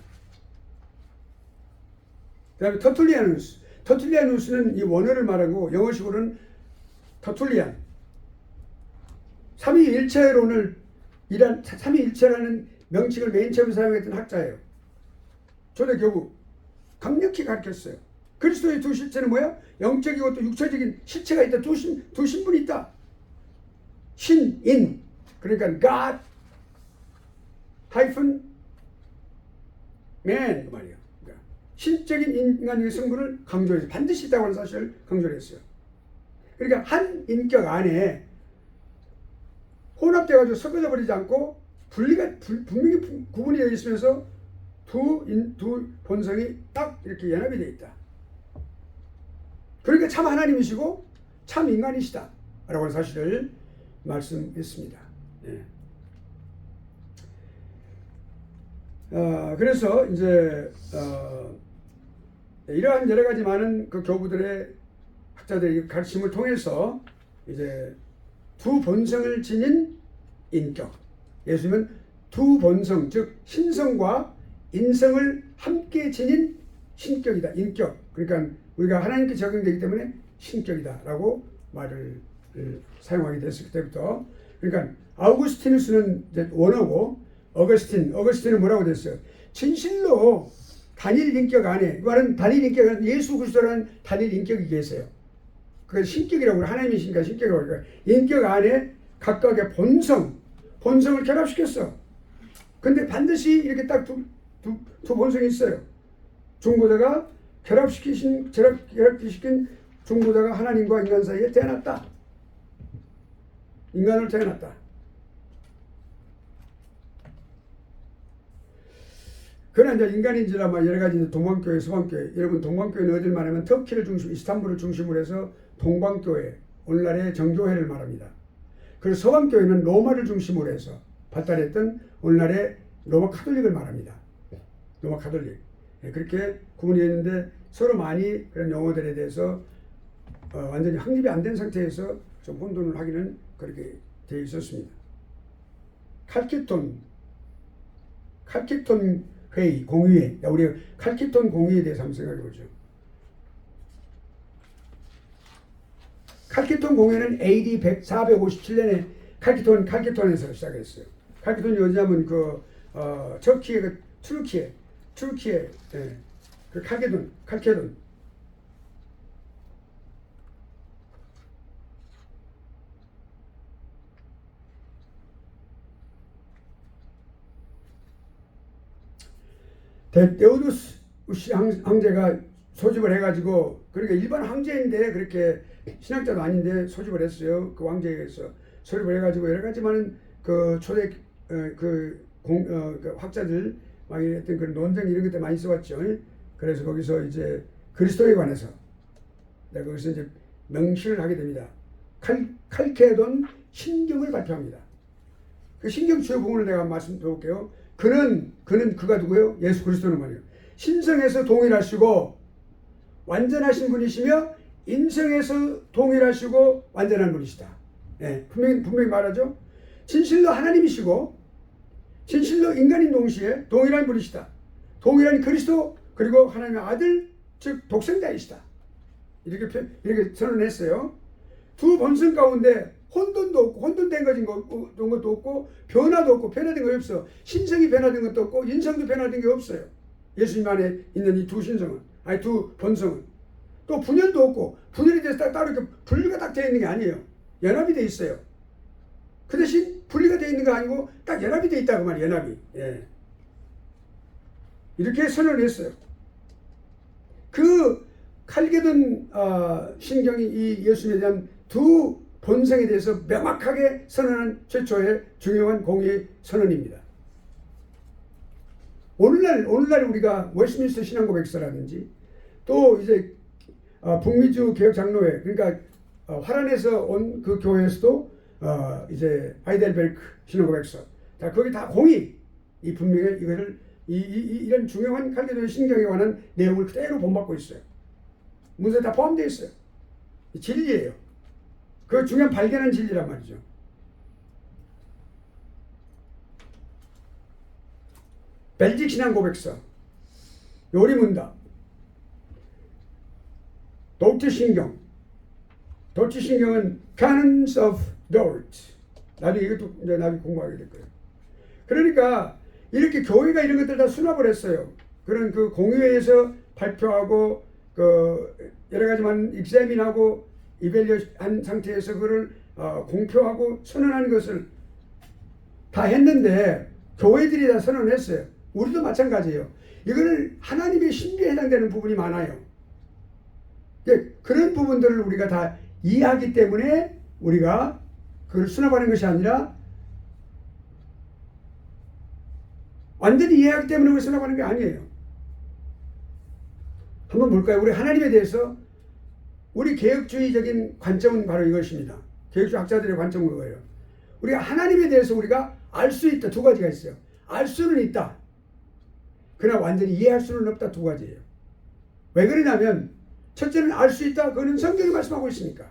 그 다음에 터툴리아누스는 이 원어를 말하고 영어식으로는 터툴리안 삼위일체라는 명칭을 맨 처음 사용했던 학자예요. 초대 교부 강력히 가르쳤어요. 그리스도의 두 실체는 뭐야? 영적이고 또 육체적인 실체가 있다. 두 신분이 있다. 신인 그러니까 God 하이픈 man 그 말이에요. 그러니까 신적인 인간의 성분을 강조해서 반드시 있다고 하는 사실을 강조했어요. 그러니까 한 인격 안에 혼합돼가지고 섞어져 버리지 않고 분명히 구분이 되어 있으면서 두 본성이 딱 이렇게 연합이 되어 있다. 그러니까 참 하나님이시고 참 인간이시다 라고 하는 사실을 말씀했습니다. 예. 그래서 이제 이러한 여러 가지 많은 그 교부들의 학자들의 가르침을 통해서 이제 두 본성을 지닌 인격. 예수님은 두 본성, 즉 신성과 인성을 함께 지닌 신격이다. 인격. 그러니까 우리가 하나님께 적용되기 때문에 신격이다라고 말을 사용하게 됐을 때부터. 그러니까 아우구스티누스는 이제 원어고 어거스틴은 뭐라고 됐어요? 진실로 단일 인격 안에, 말은 단일 인격은 예수 그리스도라는 단일 인격이 계세요. 그걸 신격이라고 그래. 하나님이신가 신격이라고 그래. 인격 안에 각각의 본성을 결합시켰어. 근데 반드시 이렇게 딱 두 본성이 있어요. 중보자가 결합시킨 중보자가 하나님과 인간 사이에 태어났다. 인간을 태어났다. 그러나 이제 인간인지라 여러 가지 동방교회, 서방교회. 여러분 동방교회는 어딜 말하면 터키를 중심, 이스탄불을 중심으로 해서 동방교회, 오늘날의 정교회를 말합니다. 그리고 서방교회는 로마를 중심으로 해서 발달했던 오늘날의 로마 카톨릭을 말합니다. 로마 카톨릭. 그렇게 구분이 있는데 서로 많이 그런 용어들에 대해서 완전히 확립이 안 된 상태에서 좀 혼돈을 하기는 그렇게 되어 있었습니다. 칼키톤 회의, 공의회. 우리 칼키톤 공의회에 대해서 한번 생각해 보죠. 칼키톤 공회는 AD 457년에 칼키톤에서 시작했어요. 칼키톤이 어디냐면 터키의 튀르키예, 그 칼케돈. 데오두스 황제가 소집을 해가지고, 그러니까 일반 황제인데 그렇게 신학자도 아닌데 소집을 했어요. 그 왕제에서 소집을 해가지고 여러 가지 많은 그 초대 그 학자들 막 했던 그런 논쟁 이런 것들 많이 써왔죠. 그래서 거기서 이제 그리스도에 관해서 내가 거기서 이제 명시를 하게 됩니다. 칼케돈 신경을 발표합니다. 그 신경 주요 부분을 내가 말씀드려볼게요. 그가 누구예요? 예수 그리스도는 말이에요. 신성에서 동일하시고 완전하신 분이시며 인성에서 동일하시고 완전한 분이시다. 분명히 말하죠. 진실로 하나님이시고 진실로 인간인 동시에 동일한 분이시다. 동일한 그리스도 그리고 하나님의 아들 즉 독생자이시다. 이렇게 선언했어요. 두 본성 가운데 혼돈도 없고 혼돈된 것도 없고 변화도 없고 변화된 거 없어. 신성이 변화된 것도 없고 인성도 변화된 게 없어요. 예수님 안에 있는 이 두 신성은, 아니 두 본성은. 또 분열도 없고, 분열이 돼서 따로 이렇게 분리가 딱 되어 있는 게 아니에요. 연합이 되어 있어요. 그 대신 분리가 되어 있는 거 아니고 딱 연합이 되어 있다고 말이에요. 연합이. 이렇게 선언을 했어요. 그 칼게돈 신경이 이 예수님에 대한 두 본성에 대해서 명확하게 선언한 최초의 중요한 공의 선언입니다. 오늘날 우리가 웨스트민스터 신앙고백서라든지 또 이제 북미주 개혁장로회, 그러니까 화란에서 온 그 교회에서도 이제 하이델베르크 신앙고백서, 다 거기 다 공의, 이 분명히 이거를 이런 중요한 칼게돈의 신경에 관한 내용을 그대로 본받고 있어요. 문서에 다 포함되어 있어요. 진리예요. 그 중요한 발견한 진리란 말이죠. 벨직 신앙고백서, 요리문답, 도트신경은 Canons of Dort. 나중에 이것도 이제 나중에 공부하게 될 거예요. 그러니까 이렇게 교회가 이런 것들 다 수납을 했어요. 그런 그 공의회에서 발표하고 그 여러 가지만 익사민하고 이벨리한 상태에서 그걸 공표하고 선언하는 것을 다 했는데 교회들이 다 선언했어요. 우리도 마찬가지예요. 이거는 하나님의 신비에 해당되는 부분이 많아요. 그런 부분들을 우리가 다 이해하기 때문에 우리가 그걸 수납하는 것이 아니라 완전히 이해하기 때문에 우리 수납하는 게 아니에요. 한번 볼까요? 우리 하나님에 대해서 우리 개혁주의적인 관점은 바로 이것입니다. 개혁주의 학자들의 관점은 그거예요. 우리가 하나님에 대해서 우리가 알 수 있다. 두 가지가 있어요. 알 수는 있다. 그러나 완전히 이해할 수는 없다. 두 가지예요. 왜 그러냐면 첫째는 알 수 있다. 그거는 성경이 말씀하고 있으니까.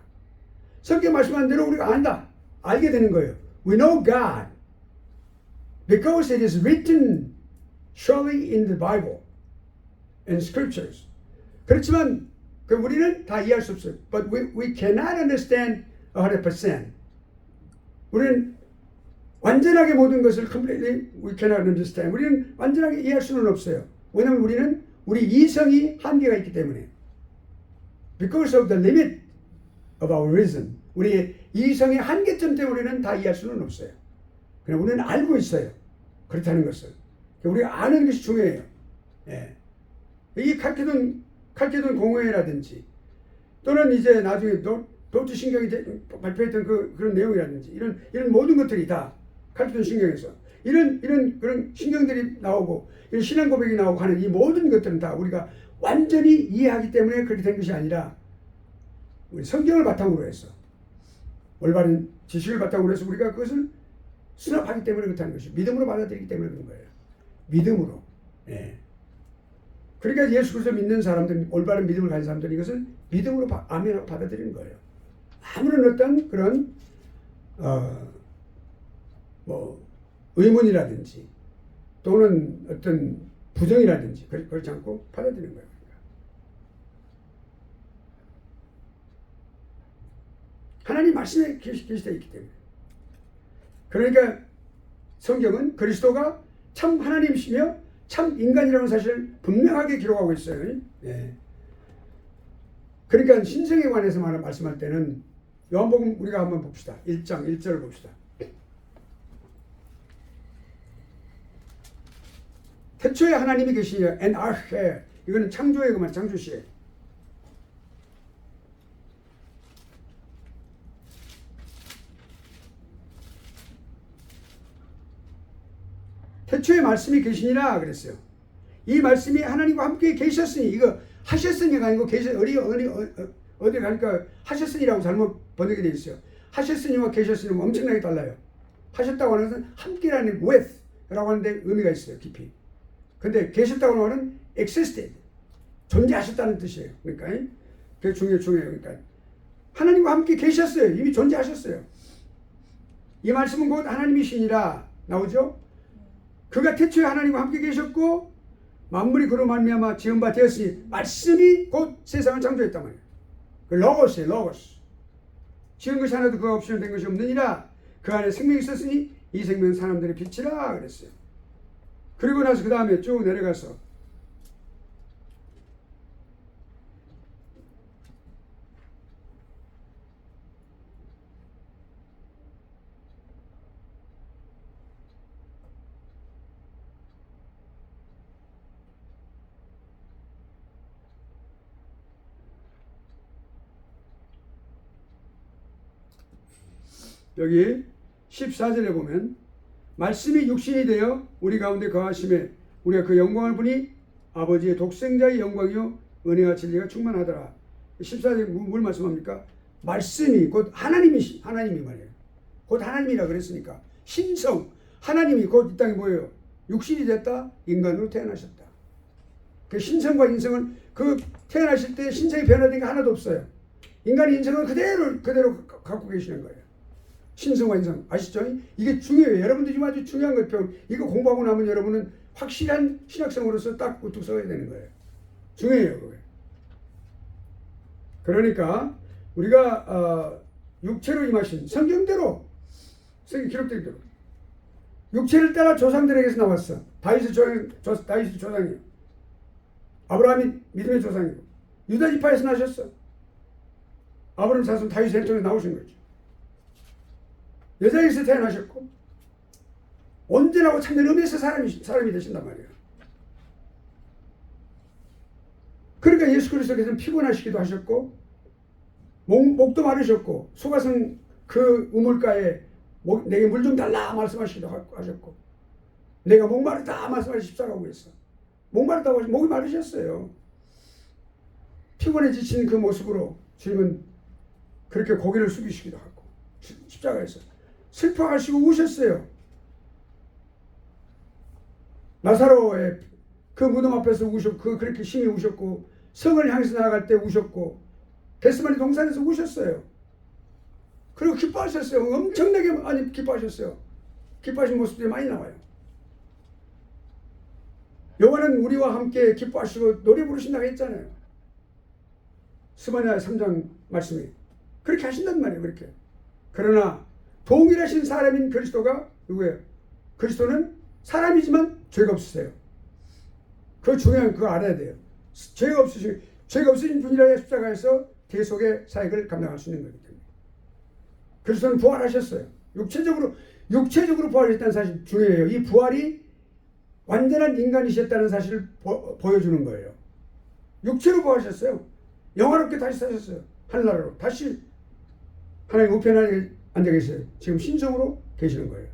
성경 말씀한 대로 우리가 안다. 알게 되는 거예요. We know God because it is written surely in the Bible and scriptures. 그렇지만 우리는 다 이해할 수 없어요. But we cannot understand 100%. 우리는 완전하게 모든 것을 completely we cannot understand. 우리는 완전하게 이해할 수는 없어요. 왜냐하면 우리는 우리 이성이 한계가 있기 때문에. Because of the limit of our reason. 우리의 이성의 한계점 때문에 우리는 다 이해할 수는 없어요. 그러나 우리는 알고 있어요. 그렇다는 것을. 우리가 아는 것이 중요해요. 예. 이 칼케돈 공회라든지 또는 이제 나중에 도트 신경이 발표했던 그런 내용이라든지 이런 모든 것들이 다 칼케돈 신경에서 이런 그런 신경들이 나오고 이런 신앙 고백이 나오고 하는 이 모든 것들은 다 우리가 완전히 이해하기 때문에 그렇게 된 것이 아니라 우리 성경을 바탕으로 해서 올바른 지식을 바탕으로 해서 우리가 그것을 수납하기 때문에 그렇다는 것이 믿음으로 받아들이기 때문에 그런 거예요. 믿음으로. 예. 그러니까 예수 그리스도 믿는 사람들, 올바른 믿음을 가진 사람들이 이것을 믿음으로 아멘하고 받아들이는 거예요. 아무런 어떤 그런 의문이라든지 또는 어떤 부정이라든지 그렇지 않고 받아들이는 거예요. 하나님 말씀에 계시되어 있기 때문에. 그러니까 성경은 그리스도가 참 하나님이시며 참 인간이라는 사실을 분명하게 기록하고 있어요. 예. 그러니까 신성에 관해서 말씀할 때는 요한복음 우리가 한번 봅시다. 1장 1절을 봅시다. 태초에 하나님이 계시니라 and are here. 이거는 창조의 그만 창조시에. 태초에 말씀이 계시니라 그랬어요. 이 말씀이 하나님과 함께 계셨으니 이거 하셨으니가 아니고 어디 가니까 하셨으니라고 잘못 번역이 되어 있어요. 하셨으니와 계셨으니는 엄청나게 달라요. 하셨다고 하는 것은 함께라는 with라고 하는데 의미가 있어요. 깊이. 근데 계셨다고 하는 것은 existed. 존재하셨다는 뜻이에요. 그러니까 그게 중요해요. 그러니까 하나님과 함께 계셨어요. 이미 존재하셨어요. 이 말씀은 곧 하나님이시니라 나오죠. 그가 태초에 하나님과 함께 계셨고 만물이 그로 말미암아 지은 바 되었으니 말씀이 곧 세상을 창조했단 말이에요. 그 로고스예요. 로고스. 지은 것이 하나도 그가 없이는 된 것이 없느니라. 그 안에 생명이 있었으니 이 생명은 사람들의 빛이라 그랬어요. 그리고 나서 그 다음에 쭉 내려가서 여기 14절에 보면 말씀이 육신이 되어 우리 가운데 거하심에 우리가 그 영광을 보니 아버지의 독생자의 영광이요 은혜와 진리가 충만하더라. 14절에 뭘 말씀합니까? 말씀이 곧 하나님이 말이에요. 곧 하나님이라 그랬으니까 신성 하나님이 곧 이 땅에 뭐예요? 육신이 됐다 인간으로 태어나셨다. 그 신성과 인성은 그 태어나실 때 신성이 변화된 게 하나도 없어요. 인간의 인성은 그대로 갖고 계시는 거예요. 신성과 인성 아시죠? 이게 중요해요. 여러분들 지금 아주 중요한 거예요. 이거 공부하고 나면 여러분은 확실한 신학생으로서 딱 우뚝 서야 되는 거예요. 중요해요. 그게. 그러니까 우리가 육체로 임하신 성경대로 성경 기록된 대로 육체를 따라 조상들에게서 나왔어. 다윗의 조상이에요. 아브라함이 믿음의 조상이고 유다 지파에서 나셨어. 아브라함 자손 다윗의 혈통에서 나오신 거죠. 여자에게서 태어나셨고 온전하고 참된 의미에서 사람이 되신단 말이에요. 그러니까 예수 그리스도께서는 피곤하시기도 하셨고 목도 마르셨고 소가성 그 우물가에 내게 물 좀 달라 말씀하시기도 하셨고 내가 목마르다 말씀하시 십자가고 있어. 목마르다고 하시고 목이 마르셨어요. 피곤해 지친 그 모습으로 주님은 그렇게 고개를 숙이시기도 하고 십자가에서 슬퍼하시고 우셨어요. 나사로의 그 무덤 앞에서 우셨고 그렇게 심히 우셨고 성을 향해서 나아갈 때 우셨고 겟세마네 동산에서 우셨어요. 그리고 기뻐하셨어요. 엄청나게 많이 기뻐하셨어요. 기뻐하신 모습들이 많이 나와요. 여호와는 우리와 함께 기뻐하시고 노래 부르신다고 했잖아요. 스바냐 3장 말씀이 그렇게 하신단 말이에요. 그렇게. 그러나 동일하신 사람인 그리스도가 누구예요? 그리스도는 사람이지만 죄가 없으세요. 그 중요한 그거 알아야 돼요. 죄가 없으신 분이라 십자가에서 대속의 사역을 감당할 수 있는 거기 때문에. 그리스도는 부활하셨어요. 육체적으로 부활했다는 사실 중요해요. 이 부활이 완전한 인간이셨다는 사실을 보여주는 거예요. 육체로 부활하셨어요. 영화롭게 다시 사셨어요. 하늘나라로 다시 하나님 우편에 앉아 계세요. 지금 신성으로 계시는 거예요.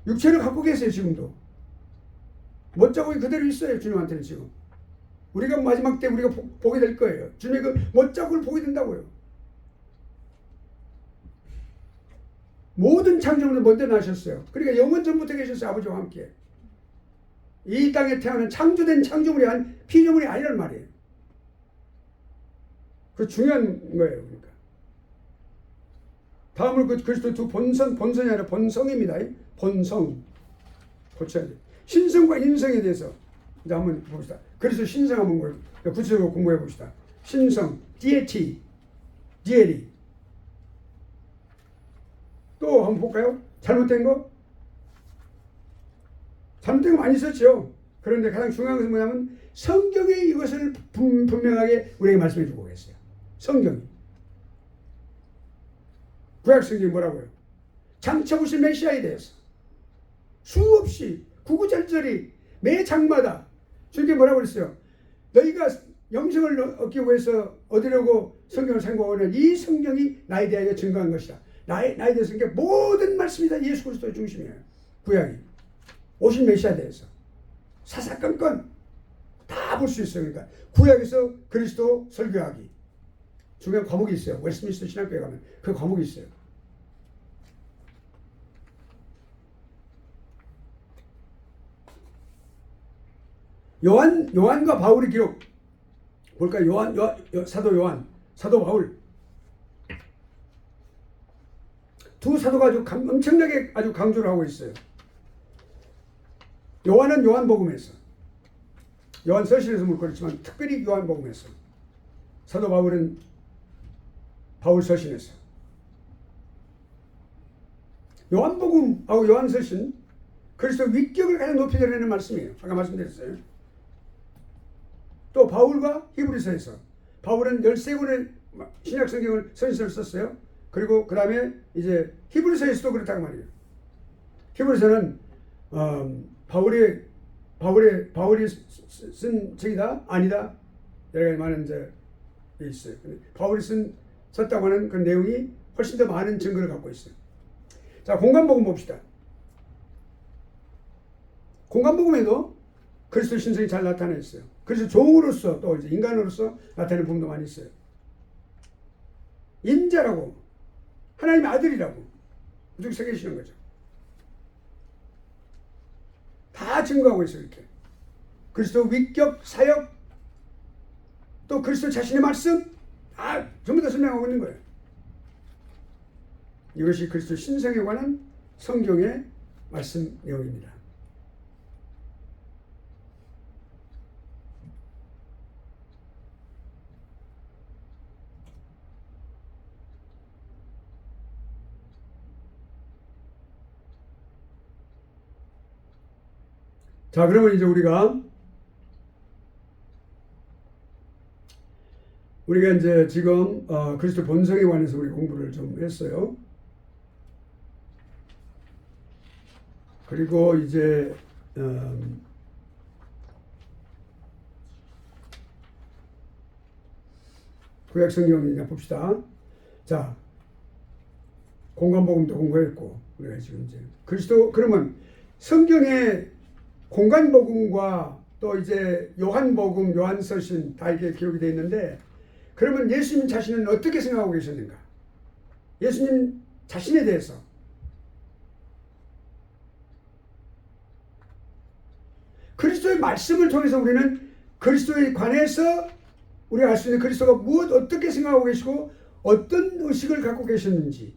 육체를 갖고 계세요. 지금도 못자국이 그대로 있어요. 주님한테는 지금 우리가 마지막 때 우리가 보게 될 거예요. 주님의 그 못자국을 보게 된다고요. 모든 창조물을 먼저 나셨어요. 그러니까 영원 전부터 계셨어요. 아버지와 함께. 이 땅에 태어난 창조된 창조물이 아닌 피조물이 아니란 말이에요. 그 중요한 거예요. 그러니까 다음으로 그 그리스도 두 본성이 아니라 본성입니다. 본성 고쳐야 돼요. 신성과 인성에 대해서 이제 한번 봅시다. 그리스도 신성 한번 구체적으로 공부해 봅시다. 신성, 디에티, 디에리. 또 한번 볼까요? 잘못된 거? 잘못된 거 많이 있었죠. 그런데 가장 중요한 것은 뭐냐면 성경에 이것을 분명하게 우리에게 말씀해 주고 계세요. 성경이. 구약 성경이 뭐라고요? 장차 오실 메시아에 대해서 수없이 구구절절히 매 장마다 주님께 뭐라고 그랬어요? 너희가 영생을 얻기 위해서 얻으려고 성경을 생각하는 이 성경이 나에 대하여 증거한 것이다. 나에 대해서 그러니까 모든 말씀이 다 예수 그리스도의 중심이에요. 구약이. 오신 메시아에 대해서. 사사건건 다 볼 수 있어요. 그러니까 구약에서 그리스도 설교하기. 중요한 과목이 있어요. 웨스트민스터 신학교에 가면 그 과목이 있어요. 요한과 바울의 기록 볼까요? 사도 요한, 사도 바울 두 사도가 아주 엄청나게 아주 강조를 하고 있어요. 요한은 요한복음에서, 요한서신에서 그렇지만 특별히 요한복음에서, 사도 바울은 바울서신에서. 요한복음하고 요한서신 그리스도 위격을 가장 높이 드러내는 말씀이에요. 아까 말씀드렸어요. 또 바울과 히브리서에서 바울은 13권의 신약 성경을 서신서를 썼어요. 그리고 그 다음에 이제 히브리서에서도 그렇다고 말이에요. 히브리서는 바울이 쓴 책이다? 아니다? 여러 가지 많은 이제 있어요. 바울이 썼다고 하는 그 내용이 훨씬 더 많은 증거를 갖고 있어요. 자, 공간복음 봅시다. 공간복음에도 그리스도 신성이 잘 나타나 있어요. 그래서 종으로서 또 이제 인간으로서 나타내는 부분도 많이 있어요. 인자라고, 하나님의 아들이라고 무조건 새기시는 거죠. 다 증거하고 있어요. 이렇게 그리스도 위격, 사역, 또 그리스도 자신의 말씀 다 전부 다 설명하고 있는 거예요. 이것이 그리스도 신성에 관한 성경의 말씀 내용입니다. 자, 그러면 이제 우리가 이제 지금 그리스도 본성에 관해서 우리 공부를 좀 했어요. 그리고 이제 구약 성경이나 봅시다. 자, 공간복음도 공부했고 우리가 지금 이제 그리스도 그러면 성경의 공간복음과 또 이제 요한복음, 요한서신 다 이렇게 기록이 되어 있는데 그러면 예수님 자신은 어떻게 생각하고 계셨는가? 예수님 자신에 대해서 그리스도의 말씀을 통해서 우리는 그리스도에 관해서 우리가 알 수 있는 그리스도가 어떻게 생각하고 계시고 어떤 의식을 갖고 계셨는지.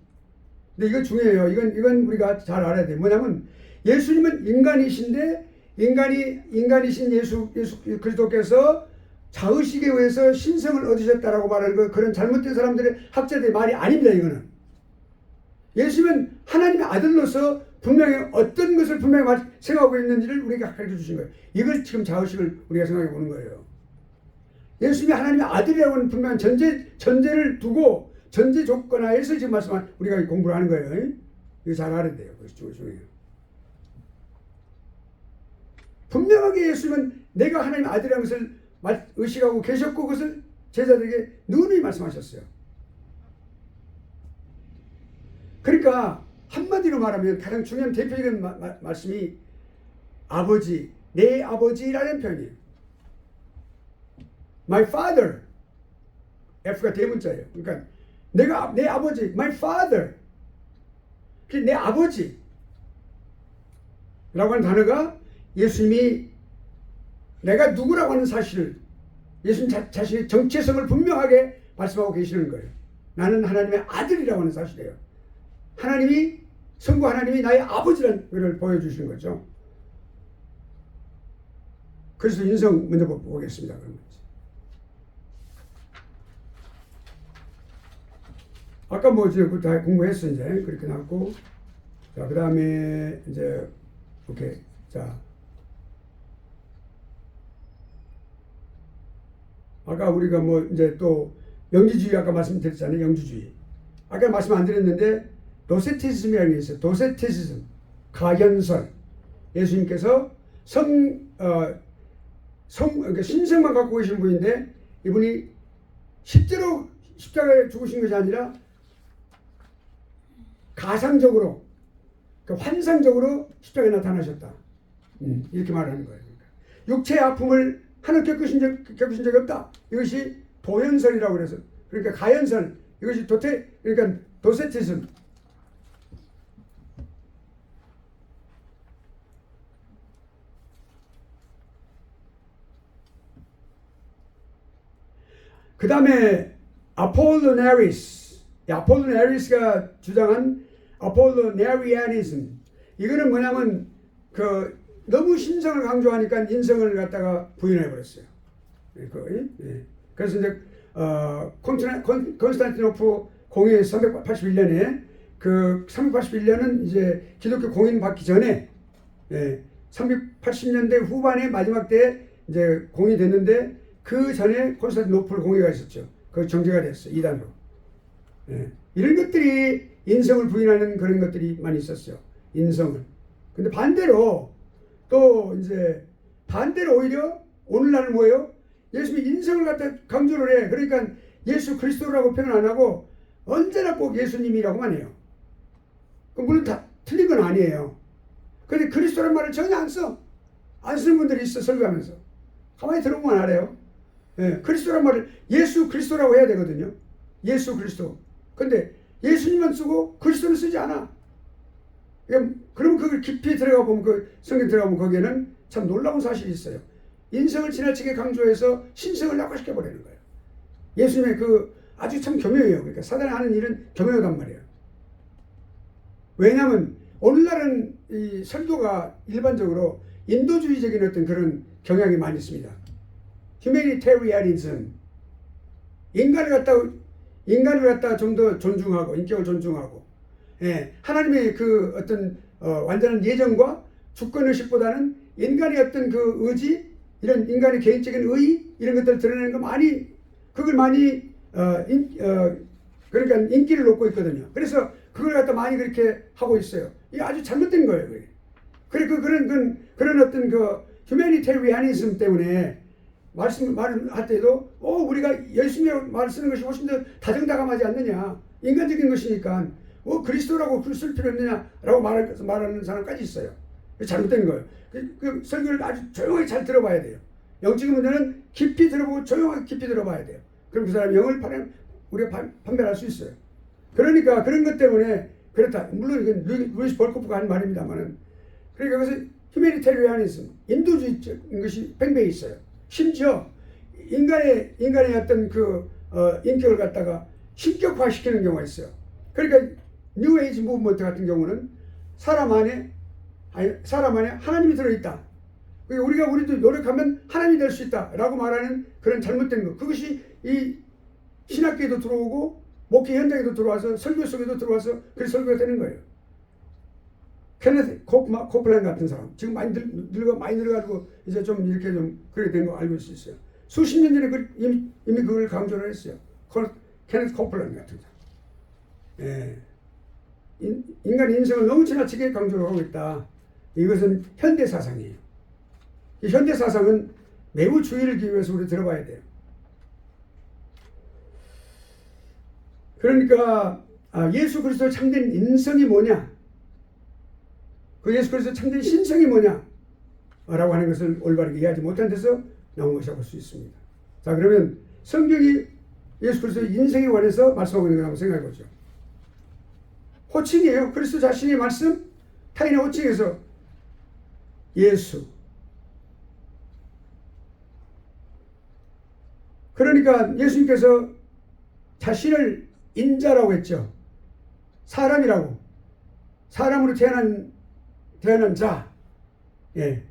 근데 이거 중요해요. 이건 우리가 잘 알아야 돼요. 뭐냐면 예수님은 인간이신데 인간이신 예수 그리스도께서 자의식에 의해서 신성을 얻으셨다라고 말하는 그런 잘못된 사람들의 학자들의 말이 아닙니다. 이거는 예수님은 하나님의 아들로서 분명히 어떤 것을 분명히 생각하고 있는지를 우리가 가르쳐 주신 거예요. 이걸 지금 자의식을 우리가 생각해 보는 거예요. 예수님이 하나님의 아들이라고 하는 분명한 전제를 두고 전제 조건하에서 지금 말씀한 우리가 공부를 하는 거예요. 이거 잘 알아야 돼요. 그것이 중요해요. 분명하게 예수님은 내가 하나님의 아들이라는 것을 의식하고 계셨고 그것을 제자들에게 누누이 말씀하셨어요. 그러니까 한마디로 말하면 가장 중요한 대표적인 말씀이 아버지, 내 아버지라는 표현이에요. My father. F가 대문자예요. 그러니까 내 아버지, my father. 내 아버지 라고 하는 단어가 예수님이 내가 누구라고 하는 사실을 예수님 자신의 정체성을 분명하게 말씀하고 계시는 거예요. 나는 하나님의 아들이라고 하는 사실이에요. 성부 하나님이 나의 아버지라는 것을 보여주시는 거죠. 그래서 인성 먼저 보겠습니다. 그러면. 아까 이제 다 공부했어, 이제. 그렇게 나왔고. 자, 그 다음에, 이제, 오케이. 자. 아까 우리가 이제 또, 영지주의 아까 말씀드렸잖아요. 영지주의. 아까 말씀 안 드렸는데, 도세티즘이라는 게 있어요. 도세티즘. 가견설. 예수님께서 그러니까 신성만 갖고 계신 분인데, 이분이 실제로 십자가에 죽으신 것이 아니라, 가상적으로, 그러니까 환상적으로 십자가에 나타나셨다. 이렇게 말하는 거예요. 그러니까. 육체의 아픔을 하나 겪으신 적이 없다. 이것이 도연설이라고 그래서. 그러니까 가연설. 이것이 그러니까 도세티즘. 그 다음에 아폴로네리스가 주장한 아폴로네리아니즘. 이거는 뭐냐면 너무 신성을 강조하니까 인성을 갖다가 부인해 버렸어요. 그래서 이제 콘스탄티노프 공의 381년에 381년은 이제 기독교 공인 받기 전에 380년대 후반에 마지막 때 이제 공이 됐는데 그 전에 콘스탄티노플 공의가 있었죠. 그 정제가 됐어요. 이단으로. 이런 것들이 인성을 부인하는 그런 것들이 많이 있었어요. 인성을. 근데 반대로 오히려 오늘날은 뭐예요? 예수님이 인성을 갖다 강조를 해. 그러니까 예수 그리스도라고 표현 안 하고 언제나 꼭 예수님이라고만 해요. 물론 다 틀린 건 아니에요. 근데 그리스도라는 말을 전혀 안 써. 안 쓰는 분들이 있어, 설교하면서. 가만히 들어보면 알아요. 그리스도라는 말을 예수 그리스도라고 해야 되거든요. 예수 그리스도. 근데 예수님만 쓰고 그리스도는 쓰지 않아. 그러면 그걸 깊이 들어가 보면 성경 들어가 보면 거기에는 참 놀라운 사실이 있어요. 인성을 지나치게 강조해서 신성을 낙화시켜 버리는 거예요. 예수님의 아주 참 교묘해요. 그러니까 사단이 하는 일은 교묘하단 말이에요. 왜냐하면 오늘날은 이 설교가 일반적으로 인도주의적인 어떤 그런 경향이 많이 있습니다. 휴메니테리아니즘. 인간을 갖다가 좀 더 존중하고 인격을 존중하고 하나님의 어떤 완전한 예정과 주권의식보다는 인간의 어떤 의지, 이런 인간의 개인적인 의 이런 것들을 드러내는 거 그걸 많이 그러니까 인기를 놓고 있거든요. 그래서 그걸 갖다 많이 그렇게 하고 있어요. 이게 아주 잘못된 거예요. 그래 그런 어떤 휴메니테리아니즘 때문에 말을 할 때도 우리가 예수님의 말을 쓰는 것이 훨씬 더 다정다감하지 않느냐, 인간적인 것이니까 그리스도라고 쓸 필요 없느냐라고 말하는 사람까지 있어요. 잘못된 거예요. 그 설교를 아주 조용하게 잘 들어봐야 돼요. 영적인 문제는 깊이 들어보고 조용하게 깊이 들어봐야 돼요. 그럼 그 사람 영을 우리가 판별할 수 있어요. 그러니까 그런 것 때문에 그렇다. 물론 이건 루이스 볼코프가 한 말입니다만은, 그러니까 그것은 휴메니테리아니즘, 인도주의적인 것이 팽배해 있어요. 심지어 인간의 어떤 인격을 갖다가 신격화시키는 경우가 있어요. 그러니까 뉴에이지 무브먼트 같은 경우는 사람 안에 하나님이 들어있다. 우리도 노력하면 하나님이 될 수 있다라고 말하는 그런 잘못된 것. 그것이 이 신학계에도 들어오고 목회 현장에도 들어와서 설교 속에도 들어와서 그 설교가 되는 거예요. 케네스 코플랜 같은 사람 지금 많이 늙어가지고 이제 좀 이렇게 좀 그렇게 된 거 알고 있어요. 수십 년 전에 이미 그걸 강조를 했어요. 케네스 코플랜 같은 사람. 예. 인간 인생을 너무 지나치게 강조를 하고 있다. 이것은 현대 사상이에요. 이 현대 사상은 매우 주의를 기울여서 우리 들어봐야 돼요. 그러니까 예수 그리스도의 참된 인성이 뭐냐? 그 예수 그리스도의 참된 신성이 뭐냐? 라고 하는 것을 올바르게 이해하지 못한 데서 나온 것이라고 볼 수 있습니다. 자, 그러면 성경이 예수 그리스도의 인생에 관해서 말씀하고 있는 거라고 생각해 보죠. 호칭이에요. 그리스도 자신의 말씀, 타인의 호칭에서 예수. 그러니까 예수님께서 자신을 인자라고 했죠. 사람이라고. 사람으로 태어난 자. 예.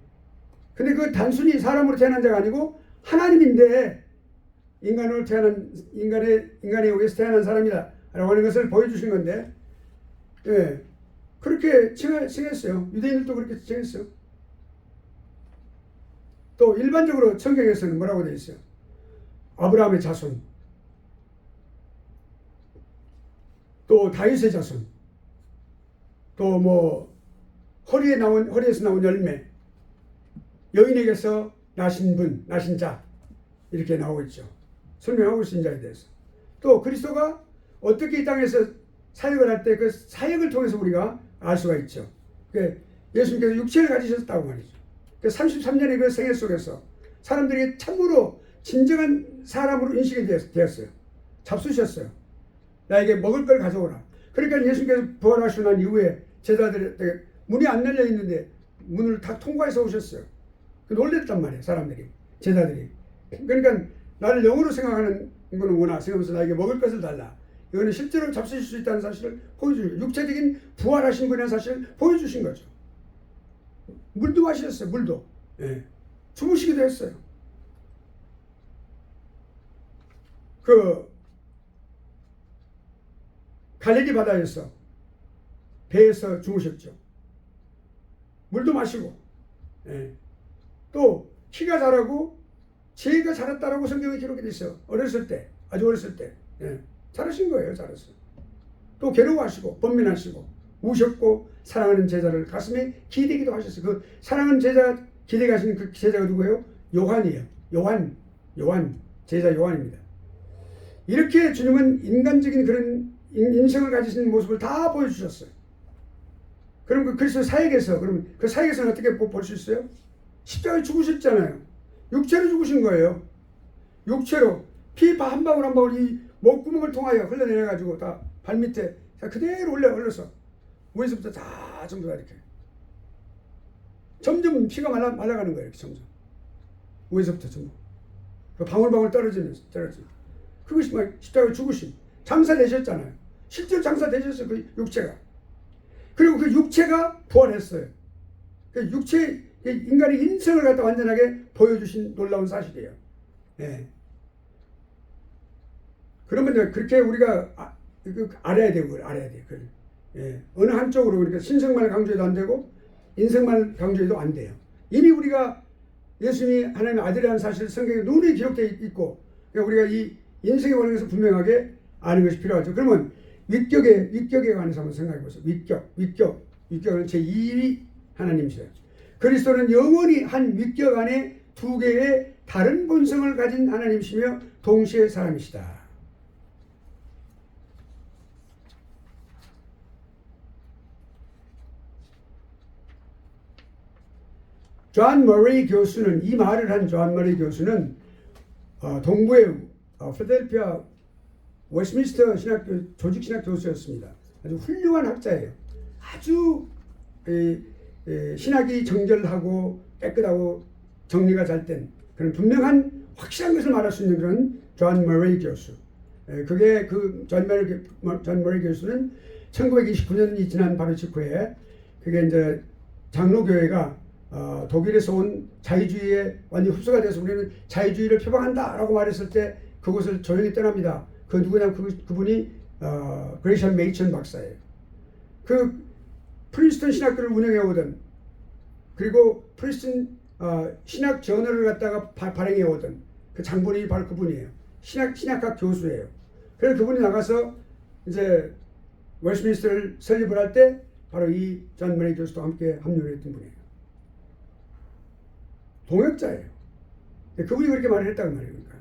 근데 그 단순히 사람으로 태어난 자가 아니고 하나님인데 인간에 의해서 태어난 사람이다. 라고 하는 것을 보여주신 건데, 예. 그렇게 칭했어요. 유대인들도 그렇게 칭했어요. 또 일반적으로 성경에서는 뭐라고 되어 있어요? 아브라함의 자손, 또 다윗의 자손, 또 뭐 허리에서 나온 열매, 여인에게서 나신 자 이렇게 나오고 있죠. 설명하고 있는 자에 대해서. 또 그리스도가 어떻게 이 땅에서 사역을 할 때 그 사역을 통해서 우리가 알 수가 있죠. 예수님께서 육체를 가지셨다고 말이죠. 33년의 그 생애 속에서 사람들이 참으로 진정한 사람으로 인식이 되었어요. 잡수셨어요. 나에게 먹을 걸 가져오라. 그러니까 예수님께서 부활하시고 난 이후에 제자들에게 문이 안 열려 있는데 문을 다 통과해서 오셨어요. 놀랬단 말이에요. 사람들이, 제자들이. 그러니까 나를 영으로 생각하는 거는구나 생각하면서 나에게 먹을 것을 달라. 이거는 실제로 잡수실 수 있다는 사실을 보여주신 거예요. 육체적인 부활하신 분이라는 사실을 보여주신 거죠. 물도 마셨어요. 물도. 예. 주무시기도 했어요. 갈릴리 바다에서 배에서 주무셨죠. 물도 마시고, 예. 또 키가 자라고 지혜가 자랐다라고 성경에 기록이 돼 있어요. 어렸을 때, 아주 어렸을 때, 예. 자라신 거예요. 자랐어요. 또 괴로워하시고 번민하시고 우셨고 사랑하는 제자를 가슴에 기대기도 하셨어요. 그 사랑하는 제자 기대게 하시는 그 제자가 누구예요? 요한이에요. 요한 제자 요한입니다. 이렇게 주님은 인간적인 그런 인성을 가지신 모습을 다 보여주셨어요. 그럼 그 그리스도 사역에서 그럼 그 사역에서는 어떻게 볼 수 있어요? 십자가에 죽으셨잖아요. 육체로 죽으신 거예요. 육체로 피 한 방울 한 방울 이 목구멍을 통하여 흘러내려가지고 다 발밑에 그대로 흘러서 위에서부터 다 전부 다 이렇게 점점 피가 말라가는 거예요. 이렇게 점점 위에서부터 전부 그 방울방울 떨어지면서 그것이 막 십자가에 죽으신 장사되셨잖아요. 실제로 장사되셨어요. 그 육체가. 그리고 그 육체가 부활했어요. 그 육체 인간의 인성을 갖다 완전하게 보여주신 놀라운 사실이에요. 예. 그러면 그렇게 우리가 알아야 돼요. 그걸 알아야 돼요. 그걸. 예. 어느 한쪽으로 그러니까 신성만 강조해도 안 되고 인성만 강조해도 안 돼요. 이미 우리가 예수님이 하나님의 아들이라는 사실 성경에 눈에 기록되어 있고 그러니까 우리가 이 인성에 관해서 분명하게 아는 것이 필요하죠. 그러면 위격에 관해서 한번 생각해 보세요. 위격은 제2위 하나님이세요. 그리스도는 영원히 한 위격 안에 두 개의 다른 본성을 가진 하나님이시며 동시에 사람이시다. 존 머레이 교수는 이 말을 한 존 머레이 교수는 동부의 필라델피아 웨스트민스터 조직신학 교수였습니다. 아주 훌륭한 학자예요. 아주 신학이 정결하고 깨끗하고 정리가 잘 된 그런 분명한 확실한 것을 말할 수 있는 그런 존 머레이 교수. 그게 그 존 머레이 교수는 1929년이 지난 바로 직후에 그게 이제 장로교회가 독일에서 온 자유주의에 완전히 흡수가 돼서 우리는 자유주의를 표방한다라고 말했을 때 그곳을 조용히 떠납니다. 그 누구냐면 그분이 그레이션 메이천 박사예요. 그 프린스턴 신학교를 운영해 오던 그리고 프린스턴 신학 저널을 갖다가 발행해 오던 그 장본인이 바로 그분이에요. 신학학 교수예요. 그래서 그분이 나가서 이제 웨스트민스터를 설립을 할 때 바로 이 존 머레이 교수도 함께 합류를 했던 분이에요. 동역자예요. 그분이 그렇게 말을 했다고 말입니다.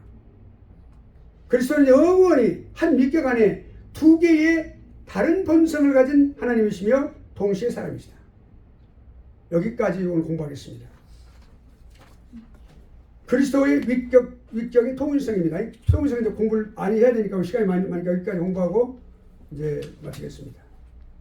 그리스도는 영원히 한 민격 안에 두 개의 다른 본성을 가진 하나님이시며 동시에 사람이시다. 여기까지 오늘 공부하겠습니다. 그리스도의 위격의 통일성입니다. 통일성인데 공부를 많이 해야 되니까 시간이 많으니까 여기까지 공부하고 이제 마치겠습니다.